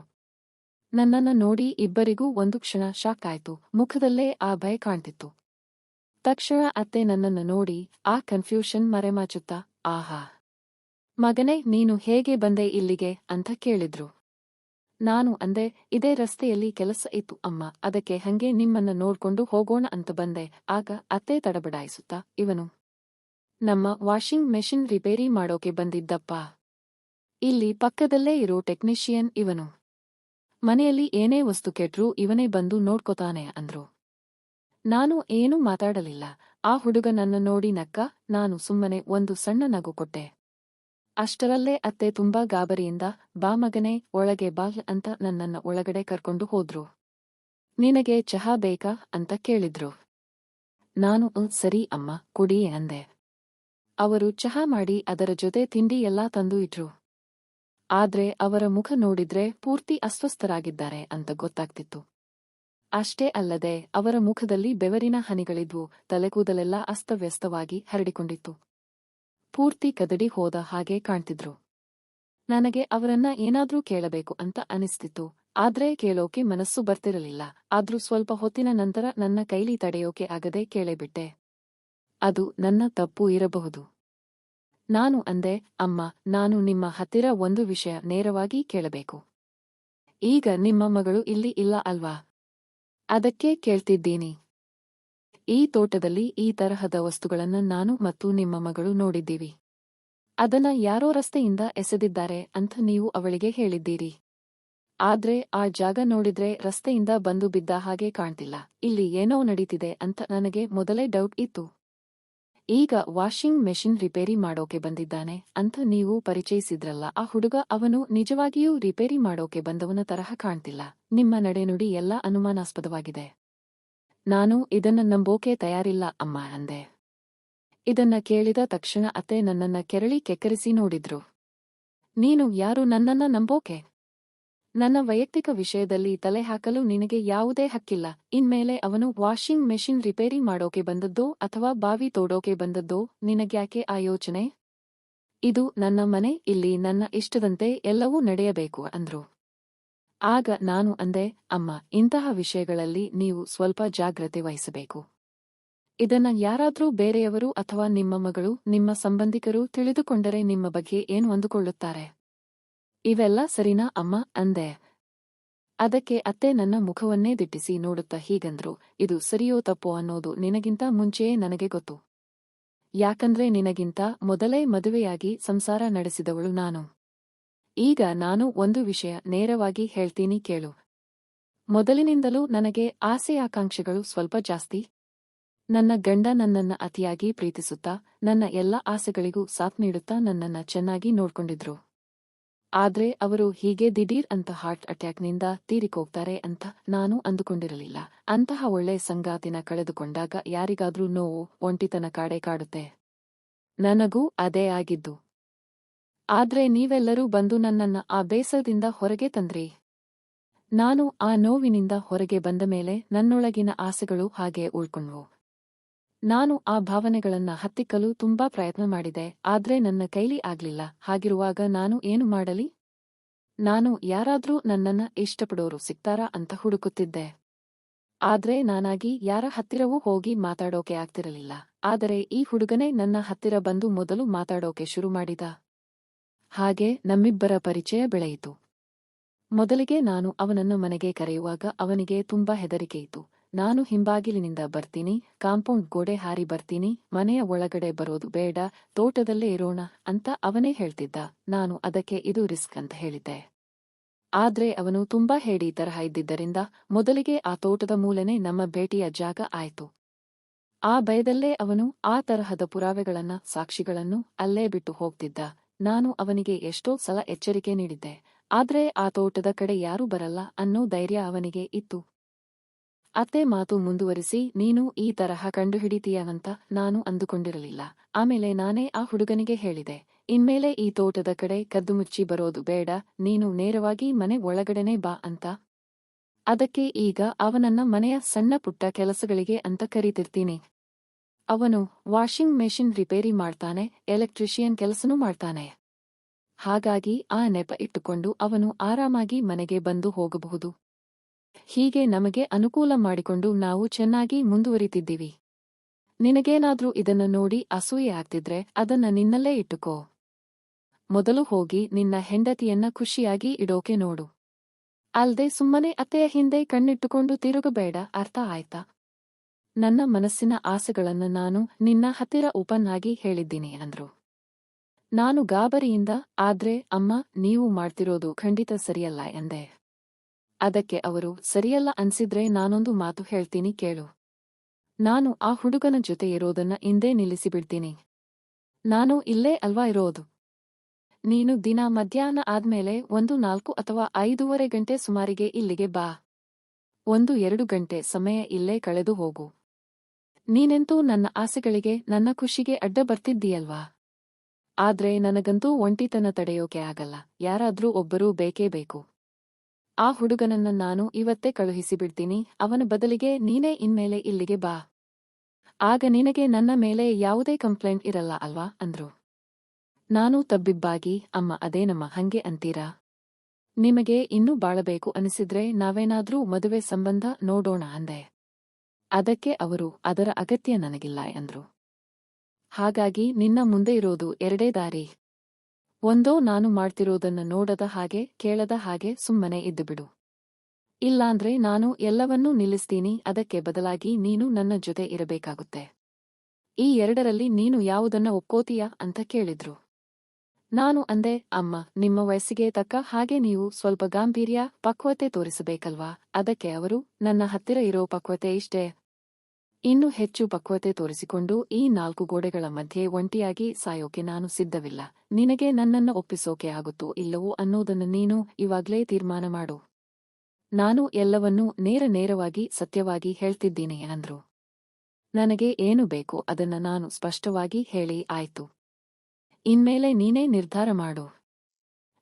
ನನ್ನನ್ನ ನೋಡಿ ಇಬ್ಬರಿಗೂ ಒಂದು ಕ್ಷಣ ಶಾಕ್ ಆಯ್ತು. ಮುಖದಲ್ಲೇ ಆ ಭಯ ಕಾಣ್ತಿತ್ತು. ತಕ್ಷಣ ಅತ್ತೆ ನನ್ನನ್ನ ನೋಡಿ ಆ ಕನ್ಫ್ಯೂಷನ್ ಮರೆಮಾಚುತ್ತಾ, ಆಹಾ ಮಗನೇ, ನೀನು ಹೇಗೆ ಬಂದೆ ಇಲ್ಲಿಗೆ ಅಂತ ಕೇಳಿದ್ರು. ನಾನು ಅಂದೆ, ಇದೇ ರಸ್ತೆಯಲ್ಲಿ ಕೆಲಸ ಇತ್ತು ಅಮ್ಮ, ಅದಕ್ಕೆ ಹಂಗೆ ನಿಮ್ಮನ್ನ ನೋಡ್ಕೊಂಡು ಹೋಗೋಣ ಅಂತ ಬಂದೆ. ಆಗ ಅತ್ತೆ ತಡಬಡಾಯಿಸುತ್ತಾ, ಇವನು ನಮ್ಮ ವಾಷಿಂಗ್ ಮೆಷಿನ್ ರಿಪೇರಿ ಮಾಡೋಕೆ ಬಂದಿದ್ದಪ್ಪ. ಇಲ್ಲಿ ಪಕ್ಕದಲ್ಲೇ ಇರೋ ಟೆಕ್ನಿಷಿಯನ್ ಇವನು. ಮನೆಯಲ್ಲಿ ಏನೇ ವಸ್ತು ಕೆಟ್ರೂ ಇವನೇ ಬಂದು ನೋಡ್ಕೋತಾನೆ ಅಂದ್ರು. ನಾನು ಏನೂ ಮಾತಾಡಲಿಲ್ಲ. ಆ ಹುಡುಗ ನನ್ನ ನೋಡಿ ನಕ್ಕ. ನಾನು ಸುಮ್ಮನೆ ಒಂದು ಸಣ್ಣ ನಗು ಕೊಟ್ಟೆ. ಅಷ್ಟರಲ್ಲೇ ಅತ್ತೆ ತುಂಬಾ ಗಾಬರಿಯಿಂದ, ಬಾ ಮಗನೇ, ಒಳಗೆ ಬಾ ಅಂತ ನನ್ನನ್ನ ಒಳಗಡೆ ಕರ್ಕೊಂಡು ಹೋದ್ರು. ನಿನಗೆ ಚಹಾ ಬೇಕಾ ಅಂತ ಕೇಳಿದ್ರು. ನಾನು ಸರಿ ಅಮ್ಮ, ಕುಡಿ ಅಂದೆ. ಅವರು ಚಹಾ ಮಾಡಿ ಅದರ ಜೊತೆ ತಿಂಡಿ ಎಲ್ಲಾ ತಂದು ಇಟ್ರು. ಆದ್ರೆ ಅವರ ಮುಖ ನೋಡಿದ್ರೆ ಪೂರ್ತಿ ಅಸ್ವಸ್ಥರಾಗಿದ್ದಾರೆ ಅಂತ ಗೊತ್ತಾಗ್ತಿತ್ತು. ಅಷ್ಟೇ ಅಲ್ಲದೆ ಅವರ ಮುಖದಲ್ಲಿ ಬೆವರಿನ ಹನಿಗಳಿದ್ವು. ತಲೆಕೂದಲೆಲ್ಲ ಅಸ್ತವ್ಯಸ್ತವಾಗಿ ಹರಡಿಕೊಂಡಿತ್ತು. ಪೂರ್ತಿ ಕದಡಿ ಹೋದ ಹಾಗೆ ಕಾಣ್ತಿದ್ರು. ನನಗೆ ಅವರನ್ನ ಏನಾದ್ರೂ ಕೇಳಬೇಕು ಅಂತ ಅನಿಸ್ತಿತ್ತು. ಆದ್ರೆ ಕೇಳೋಕೆ ಮನಸ್ಸು ಬರ್ತಿರಲಿಲ್ಲ. ಆದ್ರೂ ಸ್ವಲ್ಪ ಹೊತ್ತಿನ ನಂತರ ನನ್ನ ಕೈಲಿ ತಡೆಯೋಕೆ ಆಗದೆ ಕೇಳೇಬಿಟ್ಟೆ. ಅದು ನನ್ನ ತಪ್ಪು ಇರಬಹುದು. ನಾನು ಅಂದೆ, ಅಮ್ಮ, ನಾನು ನಿಮ್ಮ ಹತ್ತಿರ ಒಂದು ವಿಷಯ ನೇರವಾಗಿ ಕೇಳಬೇಕು. ಈಗ ನಿಮ್ಮ ಮಗಳು ಇಲ್ಲಿ ಇಲ್ಲ ಅಲ್ವಾ? ಅದಕ್ಕೆ ಕೇಳ್ತಿದ್ದೀನಿ. ಈ ತೋಟದಲ್ಲಿ ಈ ತರಹದ ವಸ್ತುಗಳನ್ನ ನಾನು ಮತ್ತು ನಿಮ್ಮ ಮಗಳು ನೋಡಿದ್ದೀವಿ. ಅದನ್ನ ಯಾರೋ ರಸ್ತೆಯಿಂದ ಎಸೆದಿದ್ದಾರೆ ಅಂತ ನೀವು ಅವಳಿಗೆ ಹೇಳಿದ್ದೀರಿ. ಆದ್ರೆ ಆ ಜಾಗ ನೋಡಿದ್ರೆ ರಸ್ತೆಯಿಂದ ಬಂದು ಬಿದ್ದ ಹಾಗೆ ಕಾಣ್ತಿಲ್ಲ. ಇಲ್ಲಿ ಏನೋ ನಡೀತಿದೆ ಅಂತ ನನಗೆ ಮೊದಲೇ ಡೌಟ್ ಇತ್ತು. ಈಗ ವಾಷಿಂಗ್ ಮೆಷಿನ್ ರಿಪೇರಿ ಮಾಡೋಕೆ ಬಂದಿದ್ದಾನೆ ಅಂತ ನೀವು ಪರಿಚಯಿಸಿದ್ರಲ್ಲ ಆ ಹುಡುಗ, ಅವನು ನಿಜವಾಗಿಯೂ ರಿಪೇರಿ ಮಾಡೋಕೆ ಬಂದವನ ತರಹ ಕಾಣ್ತಿಲ್ಲ. ನಿಮ್ಮ ನಡೆನುಡಿ ಎಲ್ಲ ಅನುಮಾನಾಸ್ಪದವಾಗಿದೆ. ನಾನು ಇದನ್ನ ನಂಬೋಕೆ ತಯಾರಿಲ್ಲ ಅಮ್ಮ ಅಂದೆ. ಇದನ್ನ ಕೇಳಿದ ತಕ್ಷಣ ಅತ್ತೆ ನನ್ನನ್ನ ಕೆರಳಿ ಕೆಕ್ಕರಿಸಿ ನೋಡಿದ್ರು. ನೀನು ಯಾರು ನನ್ನನ್ನ ನಂಬೋಕೆ? ನನ್ನ ವೈಯಕ್ತಿಕ ವಿಷಯದಲ್ಲಿ ತಲೆ ಹಾಕಲು ನಿನಗೆ ಯಾವುದೇ ಹಕ್ಕಿಲ್ಲ. ಇನ್ಮೇಲೆ ಅವನು ವಾಷಿಂಗ್ ಮೆಷಿನ್ ರಿಪೇರಿ ಮಾಡೋಕೆ ಬಂದದ್ದೋ ಅಥವಾ ಬಾವಿ ತೋಡೋಕೆ ಬಂದದ್ದೋ ನಿನಗ್ಯಾಕೆ ಆ ಯೋಚನೆ? ಇದು ನನ್ನ ಮನೆ, ಇಲ್ಲಿ ನನ್ನ ಇಷ್ಟದಂತೆ ಎಲ್ಲವೂ ನಡೆಯಬೇಕು ಅಂದ್ರು. ಆಗ ನಾನು ಅಂದೆ, ಅಮ್ಮ, ಇಂತಹ ವಿಷಯಗಳಲ್ಲಿ ನೀವು ಸ್ವಲ್ಪ ಜಾಗ್ರತೆ ವಹಿಸಬೇಕು. ಇದನ್ನ ಯಾರಾದ್ರೂ ಬೇರೆಯವರು ಅಥವಾ ನಿಮ್ಮ ಮಗಳು, ನಿಮ್ಮ ಸಂಬಂಧಿಕರು ತಿಳಿದುಕೊಂಡರೆ ನಿಮ್ಮ ಬಗ್ಗೆ ಏನು ಅಂದುಕೊಳ್ಳುತ್ತಾರೆ? ಇವೆಲ್ಲ ಸರಿನಾ ಅಮ್ಮ ಅಂದೆ. ಅದಕ್ಕೆ ಅತ್ತೆ ನನ್ನ ಮುಖವನ್ನೇ ದಿಟ್ಟಿಸಿ ನೋಡುತ್ತಾ ಹೀಗಂದ್ರು, ಇದು ಸರಿಯೋ ತಪ್ಪೋ ಅನ್ನೋದು ನಿನಗಿಂತ ಮುಂಚೆಯೇ ನನಗೆ ಗೊತ್ತು. ಯಾಕಂದ್ರೆ ನಿನಗಿಂತ ಮೊದಲೇ ಮದುವೆಯಾಗಿ ಸಂಸಾರ ನಡೆಸಿದವಳು ನಾನು. ಈಗ ನಾನು ಒಂದು ವಿಷಯ ನೇರವಾಗಿ ಹೇಳ್ತೀನಿ ಕೇಳು. ಮೊದಲಿನಿಂದಲೂ ನನಗೆ ಆಸೆ ಆಕಾಂಕ್ಷೆಗಳು ಸ್ವಲ್ಪ ಜಾಸ್ತಿ. ನನ್ನ ಗಂಡ ನನ್ನನ್ನ ಅತಿಯಾಗಿ ಪ್ರೀತಿಸುತ್ತಾ, ನನ್ನ ಎಲ್ಲ ಆಸೆಗಳಿಗೂ ಸಾಥ್ ನೀಡುತ್ತಾ ನನ್ನನ್ನ ಚೆನ್ನಾಗಿ ನೋಡ್ಕೊಂಡಿದ್ರು. ಆದ್ರೆ ಅವರು ಹೀಗೆ ದಿಢೀರ್ ಅಂತ ಹಾರ್ಟ್ ಅಟ್ಯಾಕ್ನಿಂದ ತೀರಿಕೋಗ್ತಾರೆ ಅಂತ ನಾನು ಅಂದುಕೊಂಡಿರಲಿಲ್ಲ. ಅಂತಹ ಒಳ್ಳೆ ಸಂಗಾತಿನ ಕಳೆದುಕೊಂಡಾಗ ಯಾರಿಗಾದ್ರೂ ನೋವು, ಒಂಟಿತನ ಕಾಡುತ್ತೆ. ನನಗೂ ಅದೇ ಆಗಿದ್ದು. ಆದ್ರೆ ನೀವೆಲ್ಲರೂ ಬಂದು ನನ್ನನ್ನ ಆ ಬೇಸರದಿಂದ ಹೊರಗೆ ತಂದ್ರಿ. ನಾನು ಆ ನೋವಿನಿಂದ ಹೊರಗೆ ಬಂದ ಮೇಲೆ ನನ್ನೊಳಗಿನ ಆಸೆಗಳು ಹಾಗೆ ಉಳ್ಕೊಂಡ್ವು. ನಾನು ಆ ಭಾವನೆಗಳನ್ನ ಹತ್ತಿಕ್ಕಲು ತುಂಬಾ ಪ್ರಯತ್ನ ಮಾಡಿದೆ, ಆದ್ರೆ ನನ್ನ ಕೈಲಿ ಆಗ್ಲಿಲ್ಲ. ಹಾಗಿರುವಾಗ ನಾನು ಏನು ಮಾಡಲಿ? ನಾನು ಯಾರಾದ್ರೂ ನನ್ನನ್ನ ಇಷ್ಟಪಡೋರು ಸಿಗ್ತಾರಾ ಅಂತ ಹುಡುಕುತ್ತಿದ್ದೆ. ಆದ್ರೆ ನಾನಾಗಿ ಯಾರ ಹತ್ತಿರವೂ ಹೋಗಿ ಮಾತಾಡೋಕೆ ಆಗ್ತಿರಲಿಲ್ಲ. ಆದರೆ ಈ ಹುಡುಗನೇ ನನ್ನ ಹತ್ತಿರ ಬಂದು ಮೊದಲು ಮಾತಾಡೋಕೆ ಶುರು ಮಾಡಿದ. ಹಾಗೆ ನಮ್ಮಿಬ್ಬರ ಪರಿಚಯ ಬೆಳೆಯಿತು. ಮೊದಲಿಗೆ ನಾನು ಅವನನ್ನು ಮನೆಗೆ ಕರೆಯುವಾಗ ಅವನಿಗೆ ತುಂಬಾ ಹೆದರಿಕೆಯಿತು. ನಾನು ಹಿಂಬಾಗಿಲಿನಿಂದ ಬರ್ತೀನಿ, ಕಾಂಪೌಂಡ್ ಗೋಡೆ ಹಾರಿ ಬರ್ತೀನಿ, ಮನೆಯ ಒಳಗಡೆ ಬರೋದು ಬೇಡ, ತೋಟದಲ್ಲೇ ಇರೋಣ ಅಂತ ಅವನೇ ಹೇಳ್ತಿದ್ದ. ನಾನು ಅದಕ್ಕೆ ಇದು ರಿಸ್ಕ್ ಅಂತ ಹೇಳಿದ್ದೆ. ಆದ್ರೆ ಅವನು ತುಂಬಾ ಹೇಡಿ ತರಹ ಇದ್ದಿದ್ದರಿಂದ ಮೊದಲಿಗೆ ಆ ತೋಟದ ಮೂಲೆನೇ ನಮ್ಮ ಭೇಟಿಯ ಜಾಗ ಆಯ್ತು. ಆ ಭಯದಲ್ಲೇ ಅವನು ಆ ತರಹದ ಪುರಾವೆಗಳನ್ನ, ಸಾಕ್ಷಿಗಳನ್ನು ಅಲ್ಲೇ ಬಿಟ್ಟು ಹೋಗ್ತಿದ್ದ. ನಾನು ಅವನಿಗೆ ಎಷ್ಟೋ ಸಲ ಎಚ್ಚರಿಕೆ ನೀಡಿದ್ದೆ, ಆದ್ರೆ ಆ ತೋಟದ ಕಡೆ ಯಾರೂ ಬರಲ್ಲ ಅನ್ನೋ ಧೈರ್ಯ ಅವನಿಗೆ ಇತ್ತು. ಅತ್ತೆ ಮಾತು ಮುಂದುವರಿಸಿ, ನೀನು ಈ ತರಹ ಕಂಡುಹಿಡಿತೀಯವಂತ ನಾನು ಅಂದುಕೊಂಡಿರಲಿಲ್ಲ. ಆಮೇಲೆ ನಾನೇ ಆ ಹುಡುಗನಿಗೆ ಹೇಳಿದೆ, ಇನ್ಮೇಲೆ ಈ ತೋಟದ ಕಡೆ ಕದ್ದುಮುಚ್ಚಿ ಬರೋದು ಬೇಡ, ನೀನು ನೇರವಾಗಿ ಮನೆ ಒಳಗಡೆನೇ ಬಾ ಅಂತ. ಅದಕ್ಕೆ ಈಗ ಅವನನ್ನ ಮನೆಯ ಸಣ್ಣ ಪುಟ್ಟ ಕೆಲಸಗಳಿಗೆ ಅಂತ ಕರೀತಿರ್ತೀನಿ. ಅವನು ವಾಷಿಂಗ್ ಮೆಷಿನ್ ರಿಪೇರಿ ಮಾಡ್ತಾನೆ, ಎಲೆಕ್ಟ್ರಿಷಿಯನ್ ಕೆಲಸನೂ ಮಾಡ್ತಾನೆ. ಹಾಗಾಗಿ ಆ ನೆಪ ಇಟ್ಟುಕೊಂಡು ಅವನು ಆರಾಮಾಗಿ ಮನೆಗೆ ಬಂದು ಹೋಗಬಹುದು. ಹೀಗೆ ನಮಗೆ ಅನುಕೂಲ ಮಾಡಿಕೊಂಡು ನಾವು ಚೆನ್ನಾಗಿ ಮುಂದುವರಿತಿದ್ದೀವಿ. ನಿನಗೇನಾದ್ರೂ ಇದನ್ನ ನೋಡಿ ಅಸೂಯೆ ಆಗ್ತಿದ್ರೆ ಅದನ್ನ ನಿನ್ನಲ್ಲೇ ಇಟ್ಟುಕೋ. ಮೊದಲು ಹೋಗಿ ನಿನ್ನ ಹೆಂಡತಿಯನ್ನ ಖುಷಿಯಾಗಿ ಇಡೋಕೆ ನೋಡು. ಅಲ್ದೆ ಸುಮ್ಮನೆ ಅತ್ತೆಯ ಹಿಂದೆ ಕಣ್ಣಿಟ್ಟುಕೊಂಡು ತಿರುಗಬೇಡ, ಅರ್ಥ ಆಯ್ತಾ? ನನ್ನ ಮನಸ್ಸಿನ ಆಸೆಗಳನ್ನ ನಾನು ನಿನ್ನ ಹತ್ತಿರ ಓಪನ್ ಆಗಿ ಹೇಳಿದ್ದೀನಿ ಅಂದ್ರು. ನಾನು ಗಾಬರಿಯಿಂದ, ಆದ್ರೆ ಅಮ್ಮ, ನೀವು ಮಾಡ್ತಿರೋದು ಖಂಡಿತ ಸರಿಯಲ್ಲ ಎಂದೆ. ಅದಕ್ಕೆ ಅವರು, ಸರಿಯಲ್ಲ ಅನ್ಸಿದ್ರೆ ನಾನೊಂದು ಮಾತು ಹೇಳ್ತೀನಿ ಕೇಳು. ನಾನು ಆ ಹುಡುಗನ ಜೊತೆ ಇರೋದನ್ನ ಇಂದೇ ನಿಲ್ಲಿಸಿಬಿಡ್ತೀನಿ. ನಾನು ಇಲ್ಲೇ ಅಲ್ವಾ ಇರೋದು. ನೀನು ದಿನ ಮಧ್ಯಾಹ್ನ ಆದ್ಮೇಲೆ 4 ಅಥವಾ 5:30 ಗಂಟೆ ಸುಮಾರಿಗೆ ಇಲ್ಲಿಗೆ ಬಾ. 1-2 ಗಂಟೆ ಸಮಯ ಇಲ್ಲೇ ಕಳೆದು ಹೋಗು. ನೀನೆಂತೂ ನನ್ನ ಆಸೆಗಳಿಗೆ, ನನ್ನ ಖುಷಿಗೆ ಅಡ್ಡ ಬರ್ತಿದ್ದೀಯಲ್ವಾ? ಆದ್ರೆ ನನಗಂತೂ ಒಂಟಿತನ ತಡೆಯೋಕೆ ಆಗಲ್ಲ, ಯಾರಾದ್ರೂ ಒಬ್ಬರೂ ಬೇಕೇ ಬೇಕು. ಆ ಹುಡುಗನನ್ನ ನಾನು ಇವತ್ತೇ ಕಳುಹಿಸಿಬಿಡ್ತೀನಿ, ಅವನ ಬದಲಿಗೆ ನೀನೇ ಇನ್ಮೇಲೆ ಇಲ್ಲಿಗೆ ಬಾ. ಆಗ ನಿನಗೆ ನನ್ನ ಮೇಲೆ ಯಾವುದೇ ಕಂಪ್ಲೇಂಟ್ ಇರಲ್ಲ ಅಲ್ವಾ ಅಂದ್ರು. ನಾನು ತಬ್ಬಿಬ್ಬಾಗಿ, ಅಮ್ಮ ಅದೇನಮ್ಮ ಹಂಗೆ ಅಂತೀರಾ? ನಿಮಗೆ ಇನ್ನೂ ಬಾಳಬೇಕು ಅನಿಸಿದ್ರೆ ನಾವೇನಾದ್ರೂ ಮದುವೆ ಸಂಬಂಧ ನೋಡೋಣ ಅಂದೆ. ಅದಕ್ಕೆ ಅವರು, ಅದರ ಅಗತ್ಯ ನನಗಿಲ್ಲ ಎಂದ್ರು. ಹಾಗಾಗಿ ನಿನ್ನ ಮುಂದೆ ಇರೋದು ಎರಡೇ ದಾರಿ. ಒಂದೋ ನಾನು ಮಾಡ್ತಿರೋದನ್ನ ನೋಡದ ಹಾಗೆ ಕೇಳದ ಹಾಗೆ ಸುಮ್ಮನೆ ಇದ್ದುಬಿಡು. ಇಲ್ಲಾಂದ್ರೆ ನಾನು ಎಲ್ಲವನ್ನೂ ನಿಲ್ಲಿಸ್ತೀನಿ, ಅದಕ್ಕೆ ಬದಲಾಗಿ ನೀನು ನನ್ನ ಜೊತೆ ಇರಬೇಕಾಗುತ್ತೆ. ಈ ಎರಡರಲ್ಲಿ ನೀನು ಯಾವುದನ್ನ ಒಪ್ಕೋತೀಯಾ ಅಂತ ಕೇಳಿದ್ರು. ನಾನು ಅಂದೆ, ಅಮ್ಮ, ನಿಮ್ಮ ವಯಸ್ಸಿಗೆ ತಕ್ಕ ಹಾಗೆ ನೀವು ಸ್ವಲ್ಪ ಗಾಂಭೀರ್ಯ, ಪಕ್ವತೆ ತೋರಿಸಬೇಕಲ್ವಾ? ಅದಕ್ಕೆ ಅವರು, ನನ್ನ ಹತ್ತಿರ ಇರೋ ಪಕ್ವತೆ ಇಷ್ಟೇ. ಇನ್ನೂ ಹೆಚ್ಚು ಪಕ್ವತೆ ತೋರಿಸಿಕೊಂಡು ಈ 4 ಗೋಡೆಗಳ ಮಧ್ಯೆ ಒಂಟಿಯಾಗಿ ಸಾಯೋಕೆ ನಾನು ಸಿದ್ಧವಿಲ್ಲ. ನಿನಗೆ ನನ್ನನ್ನ ಒಪ್ಪಿಸೋಕೆ ಆಗುತ್ತೋ ಇಲ್ಲವೋ ಅನ್ನೋದನ್ನು ನೀನು ಇವಾಗ್ಲೇ ತೀರ್ಮಾನ ಮಾಡು. ನಾನು ಎಲ್ಲವನ್ನೂ ನೇರವಾಗಿ ಸತ್ಯವಾಗಿ ಹೇಳ್ತಿದ್ದೀನಿ ಅಂದ್ರು. ನನಗೆ ಏನು ಬೇಕೋ ಅದನ್ನ ನಾನು ಸ್ಪಷ್ಟವಾಗಿ ಹೇಳಿ ಆಯ್ತು. ಇನ್ಮೇಲೆ ನೀನೇ ನಿರ್ಧಾರ ಮಾಡು.